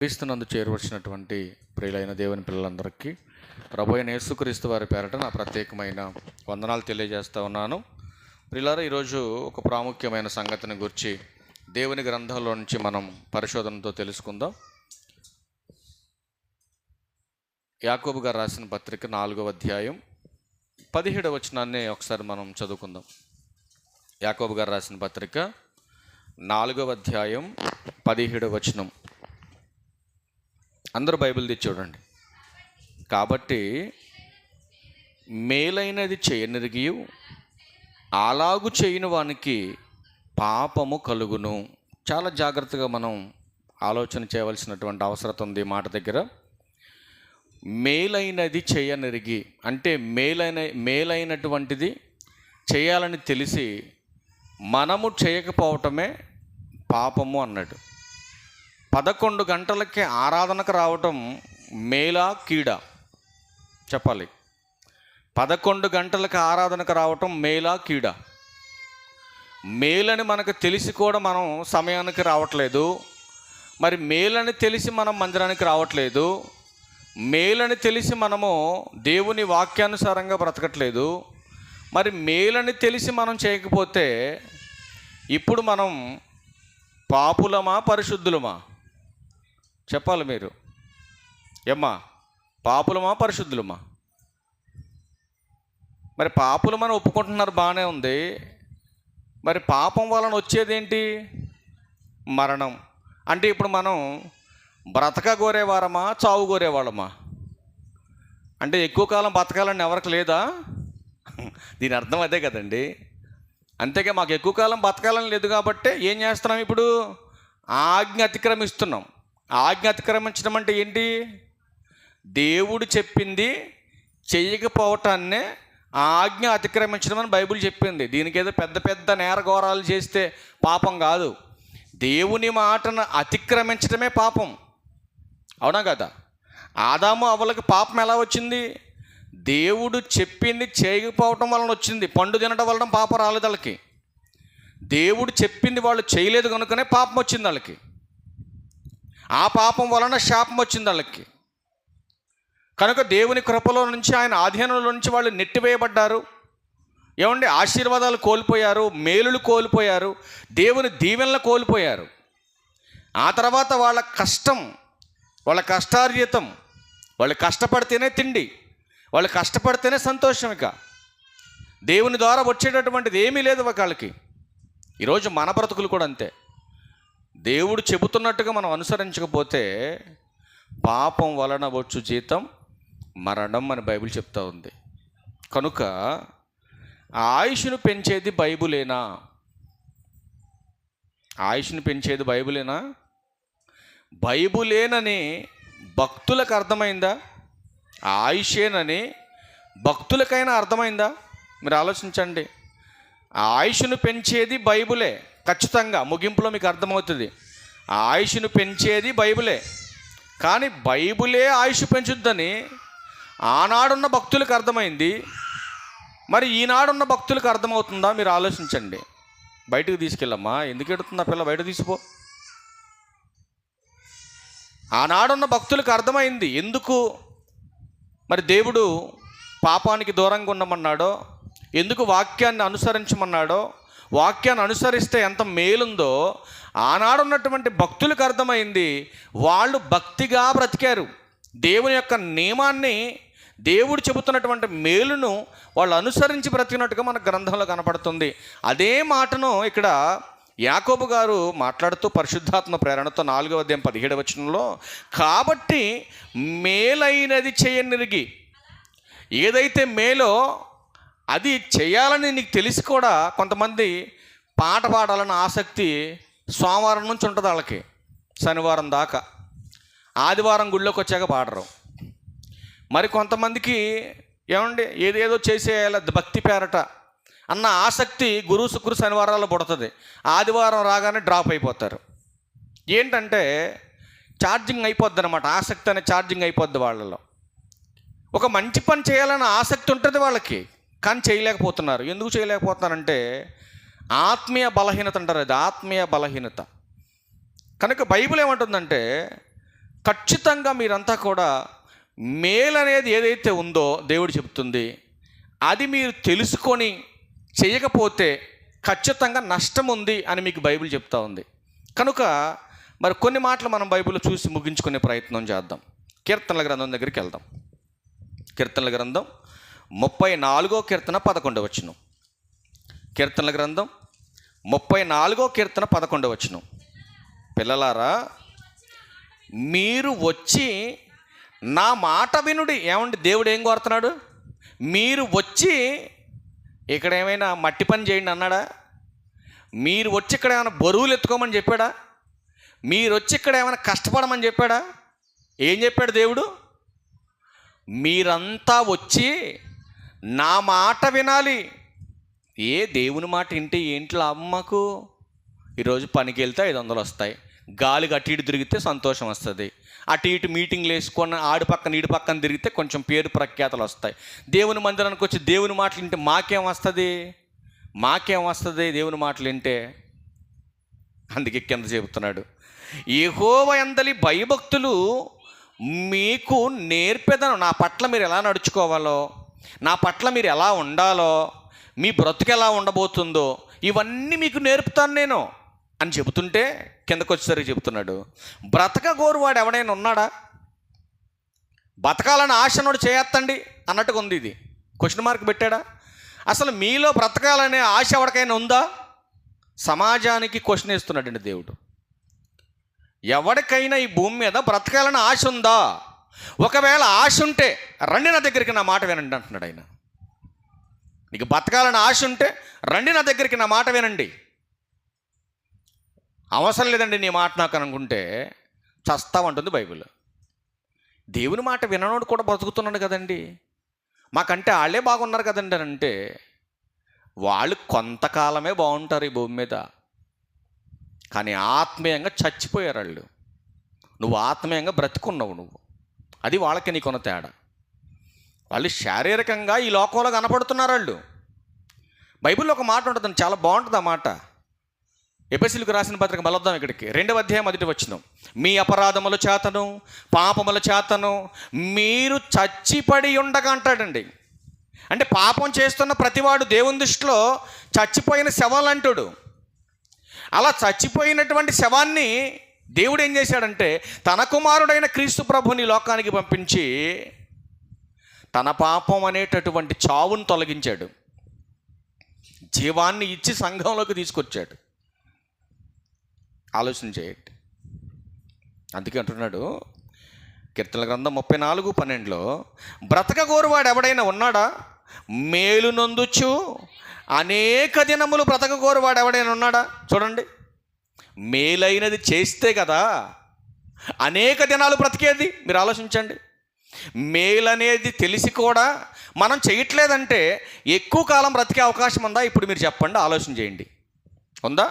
క్రీస్తునందు చేరువచ్చినటువంటి ప్రియులైన దేవుని పిల్లలందరికీ ప్రభువైన యేసుక్రీస్తు వారి పేరట నా ప్రత్యేకమైన వందనాలు తెలియజేస్తూ ఉన్నాను. ప్రియులారా, ఈరోజు ఒక ప్రాముఖ్యమైన సంగతిని గురించి దేవుని గ్రంథంలో నుంచి మనం పరిశోధనతో తెలుసుకుందాం. యాకోబు గారు రాసిన పత్రిక 4వ అధ్యాయం 17వ వచనాన్ని ఒకసారి మనం చదువుకుందాం. యాకోబు గారు రాసిన పత్రిక 4వ అధ్యాయం 17వ వచనం. అందరూ బైబిల్ తెచ్చి చూడండి. కాబట్టి మేలైనది చేయనిరిగి అలాగు చేయని వానికి పాపము కలుగును. చాలా జాగ్రత్తగా మనం ఆలోచన చేయవలసినటువంటి అవసరం ఉంది మాట దగ్గర. మేలైనది చేయనిరిగి అంటే మేలైనటువంటిది చేయాలని తెలిసి మనము చేయకపోవటమే పాపము అన్నాడు. 11 గంటలకి ఆరాధనకు రావటం మేలా కీడా చెప్పాలి. 11 గంటలకి ఆరాధనకు రావటం మేలా కీడా? మేలని మనకు తెలిసి కూడా మనం సమయానికి రావట్లేదు. మరి మేలని తెలిసి మనం మందిరానికి రావట్లేదు. మేలని తెలిసి మనము దేవుని వాక్యానుసారంగా బ్రతకట్లేదు. మరి మేలని తెలిసి మనం చేయకపోతే ఇప్పుడు మనం పాపులమా పరిశుద్ధులమా చెప్పాలి మీరు. ఏమ్మా, పాపులమా పరిశుద్ధులమా? మరి పాపులమని ఒప్పుకుంటున్నారు, బాగానే ఉంది. మరి పాపం వలన వచ్చేదేంటి? మరణం. అంటే ఇప్పుడు మనం బ్రతక కోరేవారమా చావు కోరేవాళ్ళమా? అంటే ఎక్కువ కాలం బతకాలని ఎవరికి లేదా? దీని అర్థం అదే కదండి. అంతేగా మాకు ఎక్కువ కాలం బతకాలని లేదు కాబట్టి ఏం చేస్తున్నాం? ఇప్పుడు ఆజ్ఞ అతిక్రమిస్తున్నాం. ఆజ్ఞ అతిక్రమించడం అంటే ఏంటి? దేవుడు చెప్పింది చెయ్యకపోవటాన్నే ఆజ్ఞ అతిక్రమించడం అని బైబిల్ చెప్పింది. దీనికి ఏదో పెద్ద పెద్ద నేరఘోరాలు చేస్తే పాపం కాదు, దేవుని మాటను అతిక్రమించడమే పాపం. అవునా కదా? ఆదాము అవ్వలకి పాపం ఎలా వచ్చింది? దేవుడు చెప్పింది చేయకపోవటం వలన వచ్చింది. పండు తినడం వలన పాపం రాలేదు వాళ్ళకి. దేవుడు చెప్పింది వాళ్ళు చేయలేదు కనుకనే పాపం వచ్చింది వాళ్ళకి. ఆ పాపం వలన శాపం వచ్చింది వాళ్ళకి. కనుక దేవుని కృపలో నుంచి, ఆయన ఆధీనంలో నుంచి వాళ్ళు నెట్టివేయబడ్డారు. ఏమండి, ఆశీర్వాదాలు కోల్పోయారు, మేలులు కోల్పోయారు, దేవుని దీవెనలు కోల్పోయారు. ఆ తర్వాత వాళ్ళ కష్టం, వాళ్ళ కష్టార్జితం, వాళ్ళు కష్టపడితేనే తిండి, వాళ్ళు కష్టపడితేనే సంతోషం. ఇక దేవుని ద్వారా వచ్చేటటువంటిది ఏమీ లేదు వాళ్ళకి. ఈరోజు మన బ్రతుకులు కూడా అంతే. దేవుడు చెబుతున్నట్టుగా మనం అనుసరించకపోతే పాపం వలన వచ్చు జీతం మరణం అని బైబిల్ చెప్తా ఉంది. కనుక ఆయుష్ను పెంచేది బైబిలేనా? ఆయుష్ను పెంచేది బైబిలేనా? బైబిలేనని భక్తులకు అర్థమైందా? ఆయుషేనని భక్తులకైనా అర్థమైందా? మీరు ఆలోచించండి. ఆయుష్ను పెంచేది బైబిలే ఖచ్చితంగా. ముగింపులో మీకు అర్థమవుతుంది. ఆయుష్ను పెంచేది బైబిలే. కానీ బైబిలే ఆయుష్ పెంచుద్దని ఆనాడున్న భక్తులకు అర్థమైంది. మరి ఈనాడున్న భక్తులకు అర్థమవుతుందా? మీరు ఆలోచించండి. బయటకు తీసుకెళ్ళమ్మా, ఎందుకు ఎడుతుందా పిల్ల? బయట తీసిపో. ఆనాడున్న భక్తులకు అర్థమైంది ఎందుకు మరి దేవుడు పాపానికి దూరంగా ఉండమన్నాడో, ఎందుకు వాక్యాన్ని అనుసరించమన్నాడో, వాక్యాన్ని అనుసరిస్తే ఎంత మేలుందో ఆనాడున్నటువంటి భక్తులకు అర్థమైంది. వాళ్ళు భక్తిగా బ్రతికారు. దేవుని యొక్క నియమాన్ని, దేవుడు చెబుతున్నటువంటి మేలును వాళ్ళు అనుసరించి బ్రతికినట్టుగా మన గ్రంథంలో కనపడుతుంది. అదే మాటను ఇక్కడ యాకోబు గారు మాట్లాడుతూ పరిశుద్ధాత్మ ప్రేరణతో 4వ అధ్యాయం 17వ వచనంలో, కాబట్టి మేలైనది చేయనిరిగి, ఏదైతే మేలో అది చేయాలని నీకు తెలిసి కూడా కొంతమంది పాట పాడాలని ఆసక్తి సోమవారం నుంచి ఉంటుంది వాళ్ళకి, శనివారం దాకా. ఆదివారం గుళ్ళోకి వచ్చాక పాడరు. మరి కొంతమందికి ఏమండి ఏదేదో చేసేయాలి భక్తి పేరట అన్న ఆసక్తి గురు శుక్ర శనివారాల్లో పుడుతుంది. ఆదివారం రాగానే డ్రాప్ అయిపోతారు. ఏంటంటే ఛార్జింగ్ అయిపోద్ది అనమాట. ఆసక్తి అనే ఛార్జింగ్ అయిపోద్ది వాళ్ళలో. ఒక మంచి పని చేయాలన్న ఆసక్తి ఉంటుంది వాళ్ళకి, కానీ చేయలేకపోతున్నారు. ఎందుకు చేయలేకపోతున్నారంటే ఆత్మీయ బలహీనత అంటారు. అది ఆత్మీయ బలహీనత. కనుక బైబిల్ ఏమంటుందంటే ఖచ్చితంగా మీరంతా కూడా మేలు అనేది ఏదైతే ఉందో దేవుడు చెప్తుంది, అది మీరు తెలుసుకొని చేయకపోతే ఖచ్చితంగా నష్టం ఉంది అని మీకు బైబిల్ చెప్తా ఉంది. కనుక మరి కొన్ని మాటలు మనం బైబిల్లో చూసి ముగించుకునే ప్రయత్నం చేద్దాం. కీర్తనల గ్రంథం దగ్గరికి వెళ్దాం. కీర్తనల గ్రంథం 34వ కీర్తన 11వ వచనం. కీర్తనల గ్రంథం 34వ కీర్తన 11వ వచనం. పిల్లలారా, మీరు వచ్చి నా మాట వినుడి. ఏమండి, దేవుడు ఏం కోరుతున్నాడు? మీరు వచ్చి ఇక్కడ ఏమైనా మట్టి పని చేయండి అన్నాడా? మీరు వచ్చి ఇక్కడ ఏమైనా బరువులు ఎత్తుకోమని చెప్పాడా? మీరు వచ్చి ఇక్కడ ఏమైనా కష్టపడమని చెప్పాడా? ఏం చెప్పాడు దేవుడు? మీరంతా వచ్చి నా మాట వినాలి. దేవుని మాట వింటే ఏంటి లాభం మాకు? ఈరోజు పనికి వెళ్తే 500 వస్తాయి, గాలికి అటు ఇటు తిరిగితే సంతోషం వస్తుంది, అటు ఇటు మీటింగ్లు వేసుకొని ఆడు పక్కన ఈడు పక్కన తిరిగితే కొంచెం పేరు ప్రఖ్యాతలు వస్తాయి. దేవుని మందిరానికి వచ్చి దేవుని మాటలు వింటే మాకేం వస్తుంది? దేవుని మాటలు వింటే? అందుకే కింద చెబుతున్నాడు, యెహోవా యందలి భయభక్తులు మీకు నేర్పెదను. నా పట్ల మీరు ఎలా నడుచుకోవాలో, నా పట్ల మీరు ఎలా ఉండాలో, మీ బ్రతుకు ఎలా ఉండబోతుందో ఇవన్నీ మీకు నేర్పుతాను నేను అని చెబుతుంటే కిందకు వచ్చేసరికి చెబుతున్నాడు, బ్రతక గోరువాడు ఎవడైనా ఉన్నాడా? బతకాలని ఆశనోడు చేయొత్తండి అన్నట్టుగా ఉంది. ఇది క్వశ్చన్ మార్క్ పెట్టాడా? అసలు మీలో బ్రతకాలనే ఆశ ఎవరికైనా ఉందా? సమాజానికి క్వశ్చన్ వేస్తున్నాడండి దేవుడు. ఎవరికైనా ఈ భూమి మీద బ్రతకాలని ఆశ ఉందా? ఒకవేళ ఆశ ఉంటే రండి నా దగ్గరికి, నా మాట వినండి అంటున్నాడు ఆయన. నీకు బతకాలని ఆశ ఉంటే రండి నా దగ్గరికి, నా మాట వినండి. అవసరం లేదండి నీ మాట నాకు అనుకుంటే చస్తామంటుంది బైబిల్. దేవుని మాట విననోడు కూడా బ్రతుకుతున్నాడు కదండి. మాకంటే వాళ్ళే బాగున్నారు కదండి అని అంటే, వాళ్ళు కొంతకాలమే బాగుంటారు ఈ భూమి మీద, కానీ ఆత్మీయంగా చచ్చిపోయారు వాళ్ళు. నువ్వు ఆత్మీయంగా బ్రతుకున్నావు నువ్వు. అది వాళ్ళకి నీకున్న తేడా. వాళ్ళు శారీరకంగా ఈ లోకంలో కనపడుతున్నారు వాళ్ళు. బైబిల్లో ఒక మాట ఉంటుంది, చాలా బాగుంటుంది ఆ మాట. ఎఫెసీయులకు రాసిన పత్రిక మళ్ళొద్దాం ఇక్కడికి. 2వ అధ్యాయం 1వ వచనం. మీ అపరాధముల చేతను పాపముల చేతను మీరు చచ్చిపడి ఉండగా అంటాడండి. అంటే పాపం చేస్తున్న ప్రతివాడు దేవుని దృష్టిలో చచ్చిపోయిన శవాలంటాడు. అలా చచ్చిపోయినటువంటి శవాన్ని దేవుడు ఏం చేశాడంటే తన కుమారుడైన క్రీస్తు ప్రభుని లోకానికి పంపించి తన పాపం అనేటటువంటి చావును తొలగించాడు, జీవాన్ని ఇచ్చి సంఘంలోకి తీసుకొచ్చాడు. ఆలోచన చేయండి. అందుకే అంటున్నాడు కీర్తనల గ్రంథం 34:12లో, బ్రతక గోరువాడు ఎవడైనా ఉన్నాడా? మేలు నొందుచు అనేక దినములు బ్రతక గోరువాడు ఎవడైనా ఉన్నాడా? చూడండి, మేలైనది చేస్తే కదా అనేక దినాలు బ్రతికేది. మీరు ఆలోచించండి. మేలనేది తెలిసి కూడా మనం చేయట్లేదంటే ఎక్కువ కాలం బ్రతికే అవకాశం ఉందా? ఇప్పుడు మీరు చెప్పండి, ఆలోచన చేయండి. ఉందా?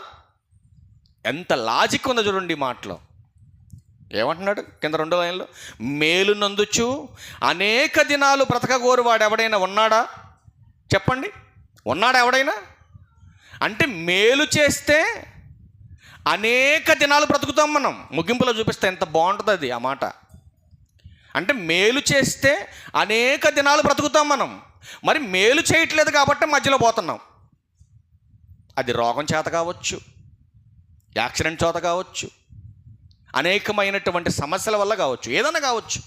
ఎంత లాజిక్ ఉందో చూడండి ఈ మాటలో. ఏమంటున్నాడు కింద 2వ లైన్లో? మేలు నందుచు అనేక దినాలు బ్రతకగోరు వాడు ఎవడైనా ఉన్నాడా? చెప్పండి, ఉన్నాడా ఎవడైనా? అంటే మేలు చేస్తే అనేక దినాలు బ్రతుకుతాం మనం. ముగింపులో చూపిస్తే ఎంత బాగుంటుంది అది ఆ మాట. అంటే మేలు చేస్తే అనేక దినాలు బ్రతుకుతాం మనం. మరి మేలు చేయట్లేదు కాబట్టి మధ్యలో పోతున్నాం. అది రోగం చేత కావచ్చు, యాక్సిడెంట్ చేత కావచ్చు, అనేకమైనటువంటి సమస్యల వల్ల కావచ్చు, ఏదైనా కావచ్చు.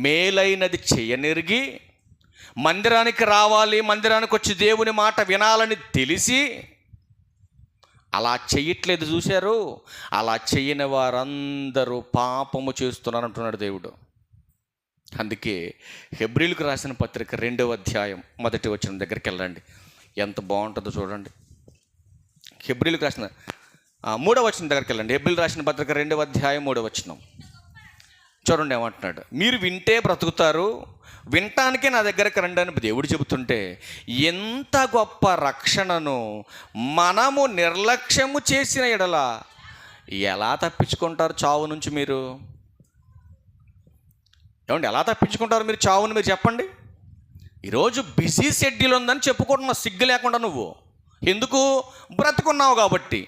మేలైనది చేయనెరిగి మందిరానికి రావాలి, మందిరానికి వచ్చి దేవుని మాట వినాలని తెలిసి అలా చెయ్యట్లేదు. చూశారు? అలా చెయ్యని వారందరూ పాపము చేస్తున్నారు అంటున్నాడు దేవుడు. అందుకే హెబ్రీయులకు రాసిన పత్రిక 2వ అధ్యాయం 1వ వచనం దగ్గరికి వెళ్ళండి. ఎంత బాగుంటుందో చూడండి. హెబ్రీయులకు రాసిన 3వ వచనం దగ్గరికి వెళ్ళండి. హెబ్రీయులకు రాసిన పత్రిక 2వ అధ్యాయం 3వ వచనం చూడండి ఏమంటున్నాడు. మీరు వింటే బ్రతుకుతారు, వినటానికే నా దగ్గరకు రండి అని దేవుడు చెబుతుంటే ఎంత గొప్ప రక్షణను మనము నిర్లక్ష్యము చేసిన ఎడల ఎలా తప్పించుకుంటారు చావు నుంచి? మీరు ఏమండి, ఎలా తప్పించుకుంటారు మీరు చావుని? మీరు చెప్పండి. ఈరోజు బిజీ షెడ్యూల్ ఉందని చెప్పుకుంటున్నావు సిగ్గు లేకుండా. నువ్వు ఎందుకు? బ్రతుకున్నావు కాబట్టి,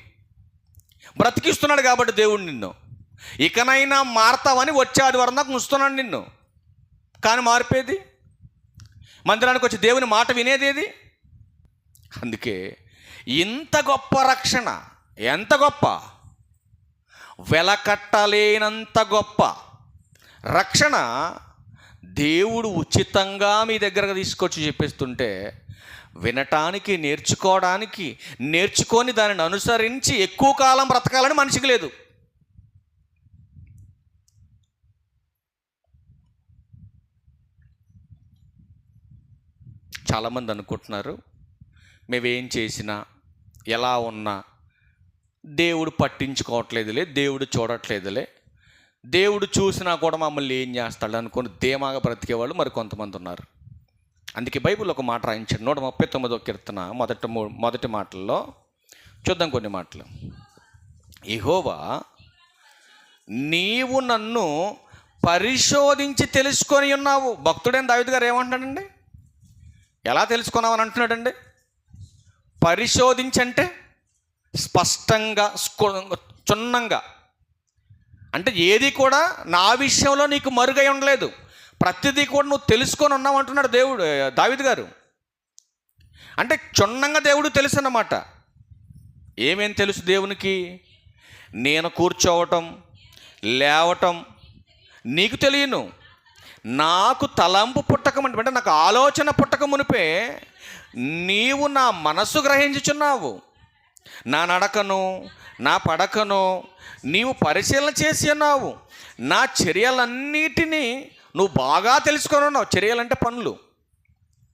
బ్రతికిస్తున్నాడు కాబట్టి దేవుడు నిన్ను. ఇకనైనా మారతావని వచ్చే ఆదివారం దాకా ఉంచుతున్నాను నిన్ను. కానీ మార్పేది, మందిరానికి వచ్చి దేవుని మాట వినేదేది? అందుకే ఇంత గొప్ప రక్షణ, ఎంత గొప్ప, వెలకట్టలేనంత గొప్ప రక్షణ దేవుడు ఉచితంగా మీ దగ్గరకు తీసుకొచ్చి చెప్పేస్తుంటే వినటానికి, నేర్చుకోవడానికి, నేర్చుకొని దానిని అనుసరించి ఎక్కువ కాలం బ్రతకాలని మనిషికి లేదు. చాలామంది అనుకుంటున్నారు మేమేం చేసినా ఎలా ఉన్నా దేవుడు పట్టించుకోవట్లేదులే, దేవుడు చూడట్లేదులే, దేవుడు చూసినా కూడా మమ్మల్ని ఏం చేస్తాడు అనుకుని ధీమాగా బ్రతికేవాళ్ళు మరి కొంతమంది ఉన్నారు. అందుకే బైబిల్ ఒక మాట రాయించాడు. 139వ కీర్తన మొదటి మాటల్లో చూద్దాం కొన్ని మాటలు. యెహోవా నీవు నన్ను పరిశోధించి తెలుసుకొని ఉన్నావు. భక్తుడైన దావీదు గారు ఏమంటున్నాడండి? ఎలా తెలుసుకున్నావు అని అంటున్నాడండి? పరిశోధించంటే స్పష్టంగా, క్షుణ్ణంగా, అంటే ఏది కూడా నా విషయంలో నీకు మరుగై ఉండలేదు, ప్రతిదీ కూడా నువ్వు తెలుసుకొని ఉన్నావు అంటున్నాడు దావీదు గారు. అంటే క్షుణ్ణంగా దేవుడు తెలుసు అన్నమాట. ఏమేం తెలుసు దేవునికి? నేను కూర్చోవటం, లేవటం నీకు తెలియను, నాకు తలంపు పుట్టకమంటే, అంటే నాకు ఆలోచన పుట్టక మునిపే నీవు నా మనస్సు గ్రహించుచున్నావు. నా నడకను, నా పడకను నీవు పరిశీలన చేసి ఉన్నావు. నా చర్యలన్నిటినీ నువ్వు బాగా తెలుసుకొని ఉన్నావు. చర్యలంటే పనులు,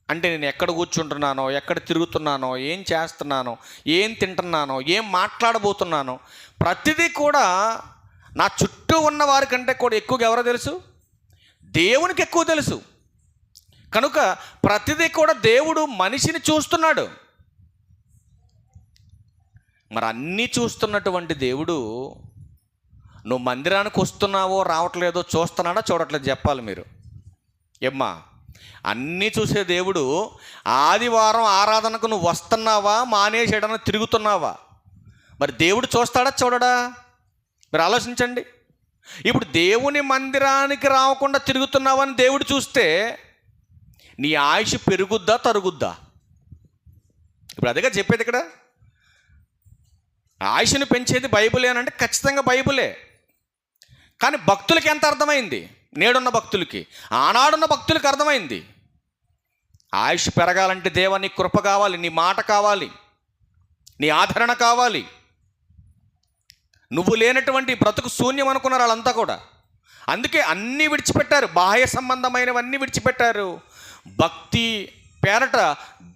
అంటే నేను ఎక్కడ కూర్చుంటున్నానో, ఎక్కడ తిరుగుతున్నానో, ఏం చేస్తున్నానో, ఏం తింటున్నానో, ఏం మాట్లాడబోతున్నానో ప్రతిదీ కూడా నా చుట్టూ ఉన్న వారికంటే కూడా ఎక్కువగా ఎవరో తెలుసు? దేవునికి ఎక్కువ తెలుసు. కనుక ప్రతిదీ కూడా దేవుడు మనిషిని చూస్తున్నాడు. మరి అన్నీ చూస్తున్నటువంటి దేవుడు నువ్వు మందిరానికి వస్తున్నావో రావట్లేదో చూస్తున్నాడా చూడట్లేదు చెప్పాలి మీరు. ఏమ్మా, అన్నీ చూసే దేవుడు ఆదివారం ఆరాధనకు నువ్వు వస్తున్నావా, మానేసేయడానికి తిరుగుతున్నావా, మరి దేవుడు చూస్తాడా చూడడా? మీరు ఆలోచించండి. ఇప్పుడు దేవుని మందిరానికి రాకుండా తిరుగుతున్నావని దేవుడు చూస్తే నీ ఆయుష్ పెరుగుద్దా తరుగుద్దా? ఇప్పుడు అదేగా చెప్పేది ఇక్కడ. ఆయుష్ను పెంచేది బైబిలే అని అంటే ఖచ్చితంగా బైబిలే. కానీ భక్తులకి ఎంత అర్థమైంది? నేడున్న భక్తులకి, ఆనాడున్న భక్తులకి అర్థమైంది. ఆయుష్ పెరగాలంటే దేవా నీ కృప కావాలి, నీ మాట కావాలి, నీ ఆదరణ కావాలి. నువ్వు లేనటువంటి బ్రతుకు శూన్యం అనుకున్నారు వాళ్ళంతా కూడా. అందుకే అన్నీ విడిచిపెట్టారు, బాహ్య సంబంధమైనవన్నీ విడిచిపెట్టారు. భక్తి పేరట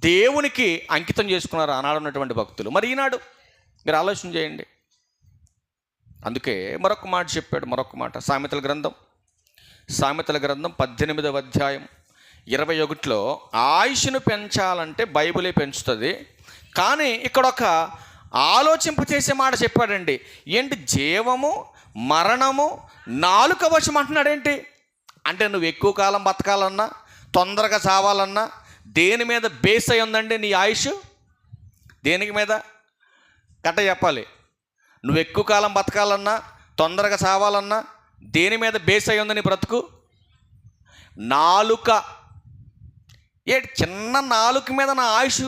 దేవునికి అంకితం చేసుకున్నారు ఆనాడు ఉన్నటువంటి భక్తులు. మరి ఈనాడు మీరు ఆలోచన చేయండి. అందుకే మరొక మాట చెప్పాడు, మరొక మాట. సామెతల గ్రంథం 18వ అధ్యాయం 21లో ఆయుష్ను పెంచాలంటే బైబిలే పెంచుతుంది. కానీ ఇక్కడ ఒక ఆలోచింపచేసే మాట చెప్పాడండి. ఏంటి? జీవము మరణము నాలుక వశం అంటున్నాడేంటి? అంటే నువ్వు ఎక్కువ కాలం బతకాలన్నా, తొందరగా చావాలన్నా దేని మీద బేస్ అయి ఉందండి నీ ఆయుష్? దేనికి మీద? కట్ట చెప్పాలి. నువ్వు ఎక్కువ కాలం బతకాలన్నా, తొందరగా చావాలన్నా దేని మీద బేస్ అయి ఉంది నీ బ్రతుకు? నాలుక. చిన్న నాలుక మీద నా ఆయుష్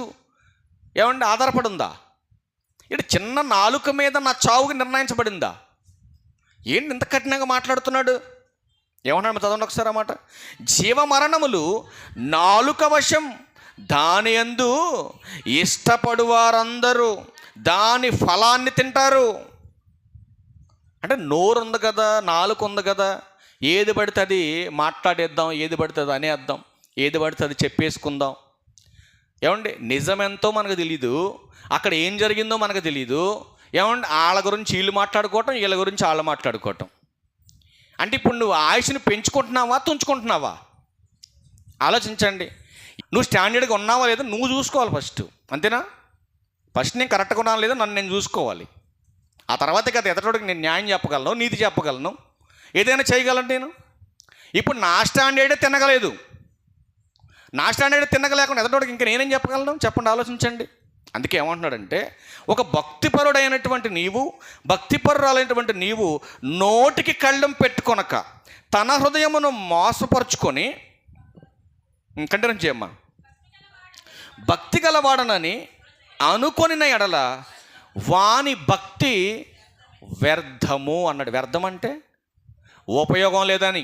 ఏమండి ఆధారపడి ఉందా? చిన్న నాలుక మీద నా చావుకి నిర్ణయించబడిందా? ఏంటి ఇంత కఠినంగా మాట్లాడుతున్నాడు? ఏమన్నాడు చదవండి ఒకసారి ఆ మాట. జీవ మరణములు నాలుక వశం, దాని యందు ఇష్టపడు వారందరూ దాని ఫలాన్ని తింటారు. అంటే నోరు ఉంది కదా, నాలుక ఉంది కదా, ఏది పడితే అది మాట్లాడేద్దాం, ఏది పడితే అది అనేద్దాం, ఏది పడితే అది చెప్పేసుకుందాం. ఏమండి, నిజమెంతో మనకు తెలీదు, అక్కడ ఏం జరిగిందో మనకు తెలీదు. ఏమండి, వాళ్ళ గురించి వీళ్ళు మాట్లాడుకోవటం, వీళ్ళ గురించి వాళ్ళు మాట్లాడుకోవటం. అంటే ఇప్పుడు నువ్వు ఆయుష్ని పెంచుకుంటున్నావా, తుంచుకుంటున్నావా? ఆలోచించండి. నువ్వు స్టాండర్డ్గా ఉన్నావా లేదా నువ్వు చూసుకోవాలి ఫస్ట్, అంతేనా? ఫస్ట్ నేను కరెక్ట్గా ఉన్నాను లేదా నన్ను నేను చూసుకోవాలి. ఆ తర్వాతే కదా ఎదటోడికి నేను న్యాయం చెప్పగలను, నీతి చెప్పగలను, ఏదైనా చేయగలను నేను. ఇప్పుడు నా స్టాండర్డే తినగలేదు, నా స్టాండర్డ్ తినగలేకుండా ఎదటోడికి ఇంకా నేనేం చెప్పగలను? చెప్పండి, ఆలోచించండి. అందుకే ఏమంటున్నాడంటే, ఒక భక్తిపరుడైనటువంటి నీవు, భక్తిపరురాలైనటువంటి నీవు నోటికి కళ్ళెం పెట్టుకొనక తన హృదయమును మోసపరుచుకొని, కంటిన్యూ చేయమ్మా, భక్తి గలవాడనని అనుకొనిన ఎడల వాని భక్తి వ్యర్థము అన్నాడు. వ్యర్థం అంటే ఉపయోగం లేదని.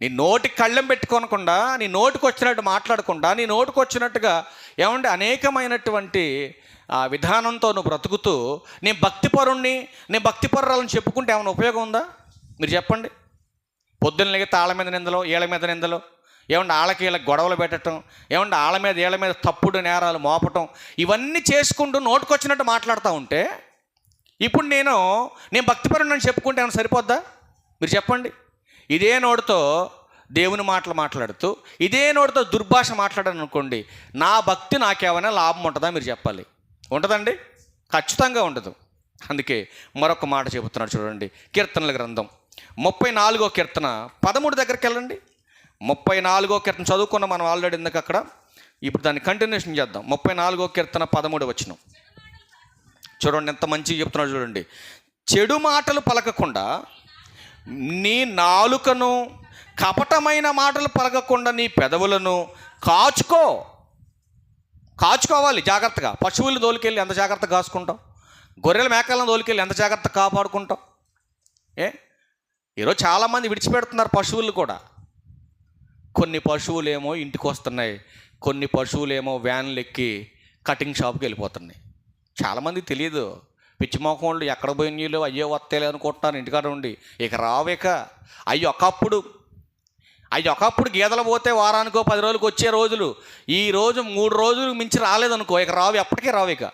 నీ నోటికి కళ్ళెం పెట్టుకోనకుండా, నీ నోటికి వచ్చినట్టు మాట్లాడకుండా, నీ నోటికి వచ్చినట్టుగా ఏమంటే అనేకమైనటువంటి విధానంతో నువ్వు బ్రతుకుతూ నేను భక్తిపరుణ్ణి, నేను భక్తిపరురాలని చెప్పుకుంటే ఏమైనా ఉపయోగం ఉందా? మీరు చెప్పండి. పొద్దున్న లేక తాళ్ళ మీద నిందలో, ఏళ్ళ మీద నిందలో, ఏమంటే ఆళ్ళకి వీళ్ళకి గొడవలు పెట్టడం, ఏమంటే ఆళ్ళ మీద ఏళ్ళ మీద తప్పుడు నేరాలు మోపటం, ఇవన్నీ చేసుకుంటూ నోటుకొచ్చినట్టు మాట్లాడుతూ ఉంటే ఇప్పుడు నేను భక్తిపరుణ్ణి చెప్పుకుంటే ఏమైనా సరిపోద్దా? మీరు చెప్పండి. ఇదే నోటితో దేవుని మాటలు మాట్లాడుతూ, ఇదే నోటితో దుర్భాష మాట్లాడాను అనుకోండి, నా భక్తి నాకేమైనా లాభం ఉంటుందా? మీరు చెప్పాలి. ఉంటుందండి? ఖచ్చితంగా ఉండదు. అందుకే మరొక మాట చెబుతున్నాడు చూడండి. కీర్తనల గ్రంథం 34వ కీర్తన 13 దగ్గరికి వెళ్ళండి. 34వ కీర్తన చదువుకున్న మనం ఆల్రెడీ ఎందుకు అక్కడ, ఇప్పుడు దాన్ని కంటిన్యూషన్ చేద్దాం. 34వ కీర్తన 13 వచనం చూడండి, ఎంత మంచిగా చెప్తున్నాడు చూడండి. చెడు మాటలు పలకకుండా నీ నాలుకను, కపటమైన మాటలు పలకకుండా నీ పెదవులను కాచుకోవాలి జాగ్రత్తగా. పశువులు తోలుకెళ్ళి ఎంత జాగ్రత్తగా కాచుకుంటాం? గొర్రెల మేకలను తోలుకెళ్ళి ఎంత జాగ్రత్తగా కాపాడుకుంటాం? ఈరోజు చాలామంది విడిచిపెడుతున్నారు పశువులు కూడా. కొన్ని పశువులేమో ఇంటికి వస్తున్నాయి, కొన్ని పశువులేమో వ్యాన్లు ఎక్కి కటింగ్ షాప్కి వెళ్ళిపోతున్నాయి. చాలామంది తెలియదు. పిచ్చిమోకంళ్ళు ఎక్కడ పోయినాయో, అయ్యో వస్తేలే అనుకుంటున్నారు ఇంటికాడ ఉండి. ఇక రావేక అయ్యో ఒకప్పుడు గేదెలు పోతే వారానికో 10 రోజులకు వచ్చే రోజులు, ఈ రోజు 3 రోజులు మించి రాలేదనుకో, ఇక రావు, ఎప్పటికీ రావు ఇక.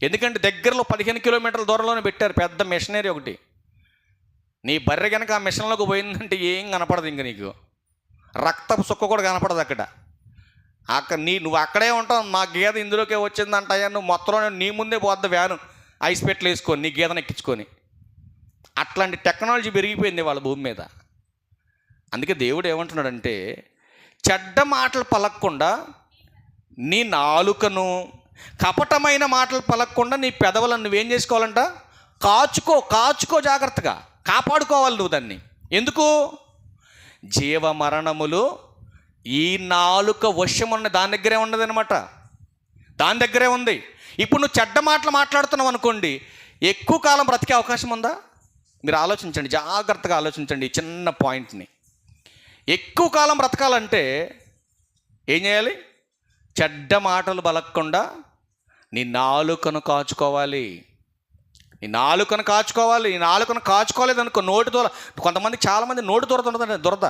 ఎందుకంటే దగ్గరలో 15 కిలోమీటర్ల దూరంలోనే పెట్టారు పెద్ద మిషనరీ ఒకటి. నీ బర్రె కనుక ఆ మిషన్లోకి పోయిందంటే ఏం కనపడదు, ఇంక నీకు రక్తపు సుక్క కూడా కనపడదు అక్కడ. నువ్వు అక్కడే ఉంటావు. మా గేదె ఇందులోకే వచ్చిందంటాయా, నువ్వు మొత్తంలో నీ ముందే పోద్ది వ్యాను ఐస్ పెట్లు వేసుకొని నీ గేదెను ఎక్కించుకొని. అట్లాంటి టెక్నాలజీ పెరిగిపోయింది వాళ్ళ భూమి మీద. అందుకే దేవుడు ఏమంటున్నాడంటే, చెడ్డ మాటలు పలకకుండా నీ నాలుకను, కపటమైన మాటలు పలకకుండా నీ పెదవులను నువ్వేం చేసుకోవాలంట? కాచుకో జాగ్రత్తగా కాపాడుకోవాలి నువ్వు దాన్ని. ఎందుకు? జీవ మరణములు ఈ నాలుక వశం ఉన్న దాని దగ్గరే ఉన్నదనమాట, దాని దగ్గరే ఉంది. ఇప్పుడు నువ్వు చెడ్డ మాటలు మాట్లాడుతున్నావు అనుకోండి, ఎక్కువ కాలం బ్రతికే అవకాశం ఉందా? మీరు ఆలోచించండి, జాగ్రత్తగా ఆలోచించండి ఈ చిన్న పాయింట్ని. ఎక్కువ కాలం బ్రతకాలంటే ఏం చేయాలి? చెడ్డ మాటలు పలకకుండా నీ నాలుకను కాచుకోవాలి. నీ నాలుకను కాచుకోలేదనుకో, నోటి దూర. కొంతమంది చాలామంది నోటి దూరతుంటుందండి, దురద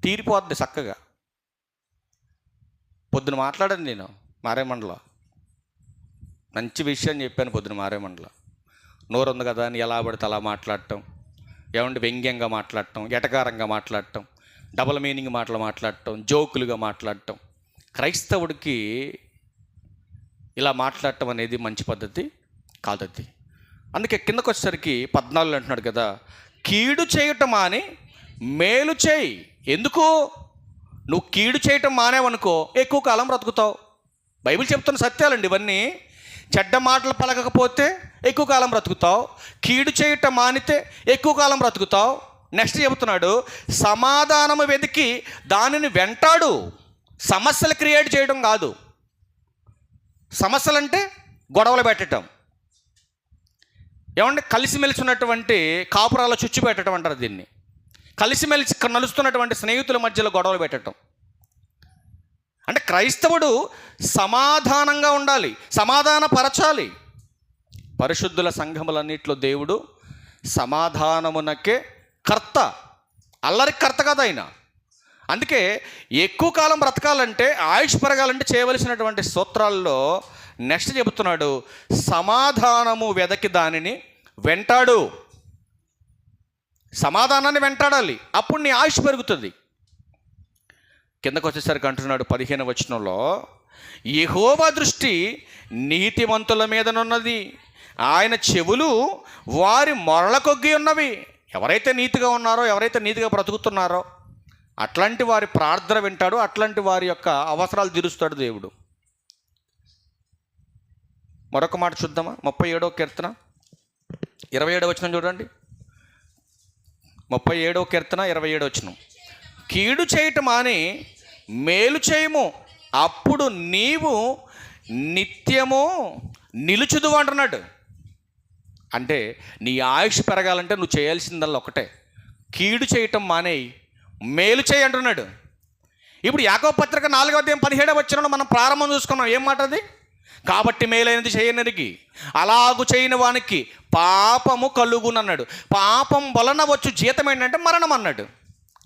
తీరిపోద్ది చక్కగా. పొద్దున మాట్లాడాను నేను మారేమండలో, మంచి విషయం చెప్పాను పొద్దున మారేమండలో. నోరు ఉంది కదా అని ఎలా పడితే అలా మాట్లాడటం, ఏమంటే వ్యంగ్యంగా మాట్లాడటం, ఎటకారంగా మాట్లాడటం, డబుల్ మీనింగ్ మాటలు మాట్లాడటం, జోకులుగా మాట్లాడటం. క్రైస్తవుడికి ఇలా మాట్లాడటం అనేది మంచి పద్ధతి కాదది. అందుకే కిందకు వచ్చేసరికి 14 అంటున్నాడు కదా, కీడు చేయటం మాని మేలు చేయి. ఎందుకు? నువ్వు కీడు చేయటం మానేవనుకో ఎక్కువ కాలం బ్రతుకుతావు. బైబిల్ చెప్తున్న సత్యాలండి ఇవన్నీ. చెడ్డ మాటలు పలకకపోతే ఎక్కువ కాలం బ్రతుకుతావు, కీడు చేయటం మానితే ఎక్కువ కాలం బ్రతుకుతావు. నెక్స్ట్ చెబుతున్నాడు, సమాధానము వెతికి దానిని వెంటాడు. సమస్యలు క్రియేట్ చేయడం కాదు. సమస్యలు అంటే గొడవలు పెట్టడం, ఏమంటే కలిసిమెలిసి ఉన్నటువంటి కాపురాల చుచ్చు పెట్టడం అంటారు దీన్ని. కలిసిమెలిసి నలుస్తున్నటువంటి స్నేహితుల మధ్యలో గొడవలు పెట్టడం. అంటే క్రైస్తవుడు సమాధానంగా ఉండాలి, సమాధానపరచాలి. పరిశుద్ధుల సంఘములన్నింటిలో దేవుడు సమాధానమునకే కర్త, అల్లరికి కర్త కదా ఆయన. అందుకే ఎక్కువ కాలం బ్రతకాలంటే, ఆయుష్ పెరగాలంటే చేయవలసినటువంటి సూత్రాల్లో నెక్స్ట్ చెబుతున్నాడు, సమాధానము వెదకి దానిని వెంటాడు. సమాధానాన్ని వెంటాడాలి, అప్పుడు నీ ఆయుష్ పెరుగుతుంది. కిందకు వచ్చేసరికి అంటున్నాడు 15వ వచనంలో, యెహోవా దృష్టి నీతిమంతుల మీదనున్నది, ఆయన చెవులు వారి మొరల కొగ్గి ఉన్నవి. ఎవరైతే నీతిగా ఉన్నారో, ఎవరైతే నీతిగా బ్రతుకుతున్నారో అట్లాంటి వారి ప్రార్థన వింటాడు, అట్లాంటి వారి యొక్క అవసరాలు తీరుస్తాడు దేవుడు. మరొక మాట చూద్దామా? 37వ కీర్తన 27వ వచనం చూడండి. 37వ కీర్తన 27వ వచనం. కీడు చేయటం మాని మేలు చేయము, అప్పుడు నీవు నిత్యము నిలుచుదు అంటున్నాడు. అంటే నీ ఆయుష్ పెరగాలంటే నువ్వు చేయాల్సిందల్లా ఒకటే, కీడు చేయటం మానేయి, మేలు చేయి అంటున్నాడు. ఇప్పుడు యాకోబు పత్రిక 4వ అధ్యాయం 17వ వచనంలో మనం ప్రారంభం చూసుకున్నాం. ఏం మాట అది? కాబట్టి మేలైనది చేయనరికి అలాగు చేయని వానికి పాపము కలుగునన్నాడు. పాపం వలన వచ్చు జీతం ఏంటంటే మరణం అన్నాడు.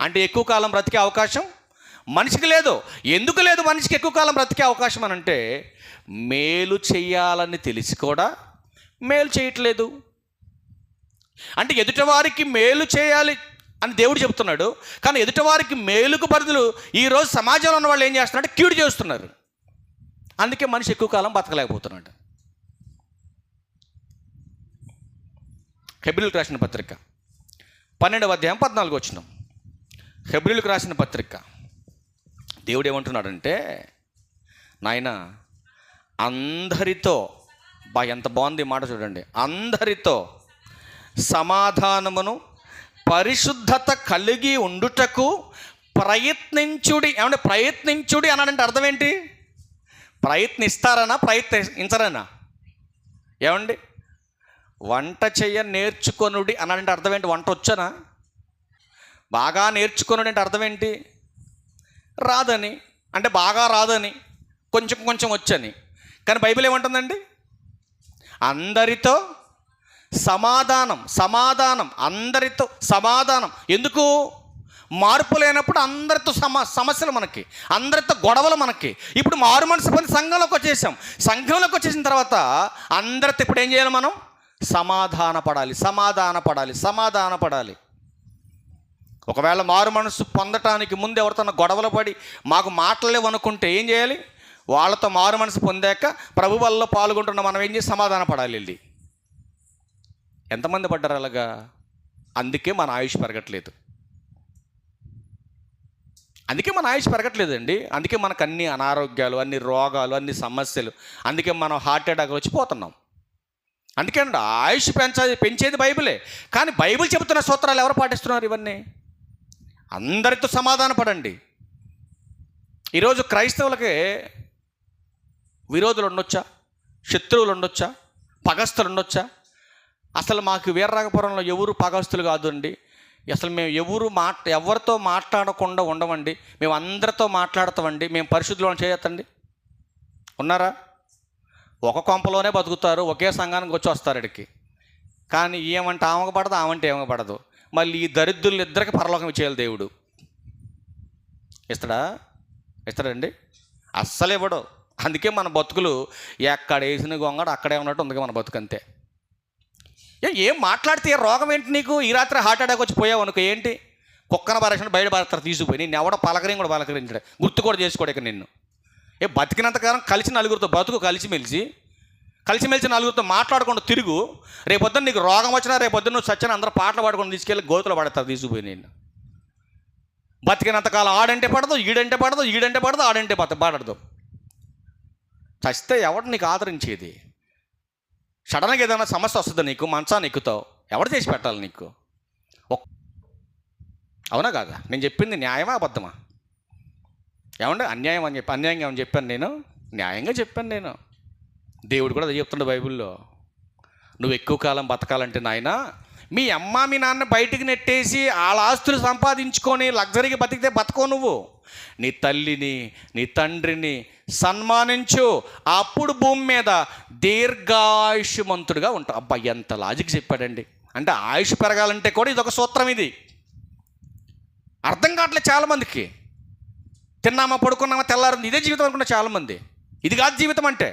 అంటే ఎక్కువ కాలం బ్రతికే అవకాశం మనిషికి లేదు. ఎందుకు లేదు మనిషికి ఎక్కువ కాలం బ్రతికే అవకాశం అని అంటే, మేలు చెయ్యాలని తెలిసి కూడా మేలు చేయట్లేదు. అంటే ఎదుటివారికి మేలు చేయాలి అని దేవుడు చెప్తున్నాడు, కానీ ఎదుటివారికి మేలుకు బదులు ఈరోజు సమాజంలో ఉన్న వాళ్ళు ఏం చేస్తున్నారంటే కీడు చేస్తున్నారు. అందుకే మనిషి ఎక్కువ కాలం బతకలేకపోతున్నాడు. హెబ్రీయులకు రాసిన పత్రిక 12వ అధ్యాయం 14వ వచనం. హెబ్రీయులకు రాసిన పత్రిక. దేవుడు ఏమంటున్నాడంటే, నాయనా అందరితో, ఎంత బాగుంది మాట చూడండి, అందరితో సమాధానమును పరిశుద్ధత కలిగి ఉండుటకు ప్రయత్నించుడి. ఏమంటే ప్రయత్నించుడి అన్నాడంటే అర్థం ఏంటి? ప్రయత్నిస్తారనా ప్రయత్నించరనా? ఏమండి వంట చెయ్య నేర్చుకొనుడి అన్నాడంటే అర్థం ఏంటి? వంట వచ్చనా? బాగా నేర్చుకొనుడి అంటే అర్థం ఏంటి? రాదని అంటే బాగా రాదని, కొంచెం కొంచెం వచ్చని. కానీ బైబిల్ ఏమంటుందండి? అందరితో సమాధానం, సమాధానం, అందరితో సమాధానం. ఎందుకు? మార్పు లేనప్పుడు అందరితో సమస్యలు మనకి, అందరితో గొడవలు మనకి. ఇప్పుడు మారు మనసు పొంది సంఘంలోకి వచ్చేసాం. సంఘంలోకి వచ్చేసిన తర్వాత అందరితో ఇప్పుడు ఏం చేయాలి? మనం సమాధాన పడాలి, సమాధాన పడాలి, సమాధాన పడాలి. ఒకవేళ మారు మనసు పొందటానికి ముందు ఎవరితో గొడవలు పడి మాకు మాటలేవు అనుకుంటే ఏం చేయాలి? వాళ్ళతో మారు మనసు పొందాక ప్రభు వల్ల పాల్గొంటున్న మనం ఏం చేసి సమాధాన పడాలి వెళ్ళి. ఎంతమంది పడ్డారు అలాగా? అందుకే మన ఆయుష్ పెరగట్లేదు. అందుకే మన ఆయుష్ పెరగట్లేదండి. అందుకే మనకు అన్ని అనారోగ్యాలు, అన్ని రోగాలు, అన్ని సమస్యలు. అందుకే మనం హార్ట్ అటాక్ వచ్చి పోతున్నాం. అందుకే అండి ఆయుష్ పెంచేది బైబిలే. కానీ బైబిల్ చెబుతున్న సూత్రాలు ఎవరు పాటిస్తున్నారు? ఇవన్నీ అందరితో సమాధాన పడండి. ఈరోజు క్రైస్తవులకే విరోధులు ఉండొచ్చా? శత్రువులు ఉండొచ్చా? పగస్తులు ఉండొచ్చా? అసలు మాకు వీరరాఘపురంలో ఎవరు పగస్తులు కాదు అండి. అసలు మేము ఎవరితో మాట్లాడకుండా ఉండమండి, మేము అందరితో మాట్లాడతామండి, మేము పరిశుద్ధులను చేయొద్దండి. ఉన్నారా? ఒక కొంపలోనే బతుకుతారు, ఒకే సంఘానికి వచ్చి వస్తారు ఇక్కడికి. కానీ ఏమంటే ఆమెకు పడదు, ఆమంటే ఏమక పడదు. మళ్ళీ ఈ దరిద్రులు ఇద్దరికి పరలోకం ఇచ్చేయాలి దేవుడు. ఇస్తాడండి? అస్సలు ఇవ్వడు. అందుకే మన బతుకులు ఎక్కడ వేసిన గొంగడు అక్కడే ఉన్నట్టు ఉంది మన బతుకు. అంతే. ఏం మాట్లాడితే రోగం ఏంటి నీకు? ఈ రాత్రి హార్ట్ అటాక్ వచ్చి పోయావు అనుకో, ఏంటి? కుక్కన భారత బయట భారత తీసుకుపోయి నేను ఎవడో కూడా పలకరించాడు, గుర్తు కూడా చేసుకోడు ఇక నిన్ను. బతికినంతకాలం కలిసి నలుగురితో బతుకు, కలిసిమెలిసి నలుగురితో మాట్లాడకుండా తిరుగు. రేపొద్దున నీకు రోగం వచ్చినా, రేపొద్దున నువ్వు సత్యాన్ని అందరూ పాటలు పాడుకొని తీసుకెళ్ళి గోతులు పడతారు తీసుకుపోయి నేను. బతికినంతకాలం ఆడంటే పడదు, ఈడంటే పడదు, ఈడంటే పడదు, ఆడంటే పాడదు. చస్తే ఎవడు నీకు ఆదరించేది? సడన్గా ఏదైనా సమస్య వస్తుంది నీకు, మంచాన్ని ఎక్కుతావు, ఎవరు చేసి పెట్టాలి నీకు? అవునా కాదా? నేను చెప్పింది న్యాయమా అబద్ధమా? ఏమంటే అన్యాయంగా ఏమని చెప్పాను నేను? న్యాయంగా చెప్పాను నేను. దేవుడు కూడా అదే చెప్తుండే బైబిల్లో. నువ్వు ఎక్కువ కాలం బతకాలంటే నాయనా, మీ అమ్మ మీ నాన్న బయటికి నెట్టేసి వాళ్ళ ఆస్తులు సంపాదించుకొని లగ్జరీగా బతికితే బతకో. నువ్వు నీ తల్లిని, నీ తండ్రిని సన్మానించు, అప్పుడు భూమి మీద దీర్ఘాయుష్మంతుడిగా ఉంటావు. అబ్బా, ఎంత లాజిక్ చెప్పాడండి. అంటే ఆయుష్ పెరగాలంటే కూడా ఇదొక సూత్రం. ఇది అర్థం కావట్లేదు చాలామందికి. తిన్నామా, పడుకున్నామా, తెల్లారింది, ఇదే జీవితం అనుకున్నా చాలామంది. ఇది కాదు జీవితం అంటే.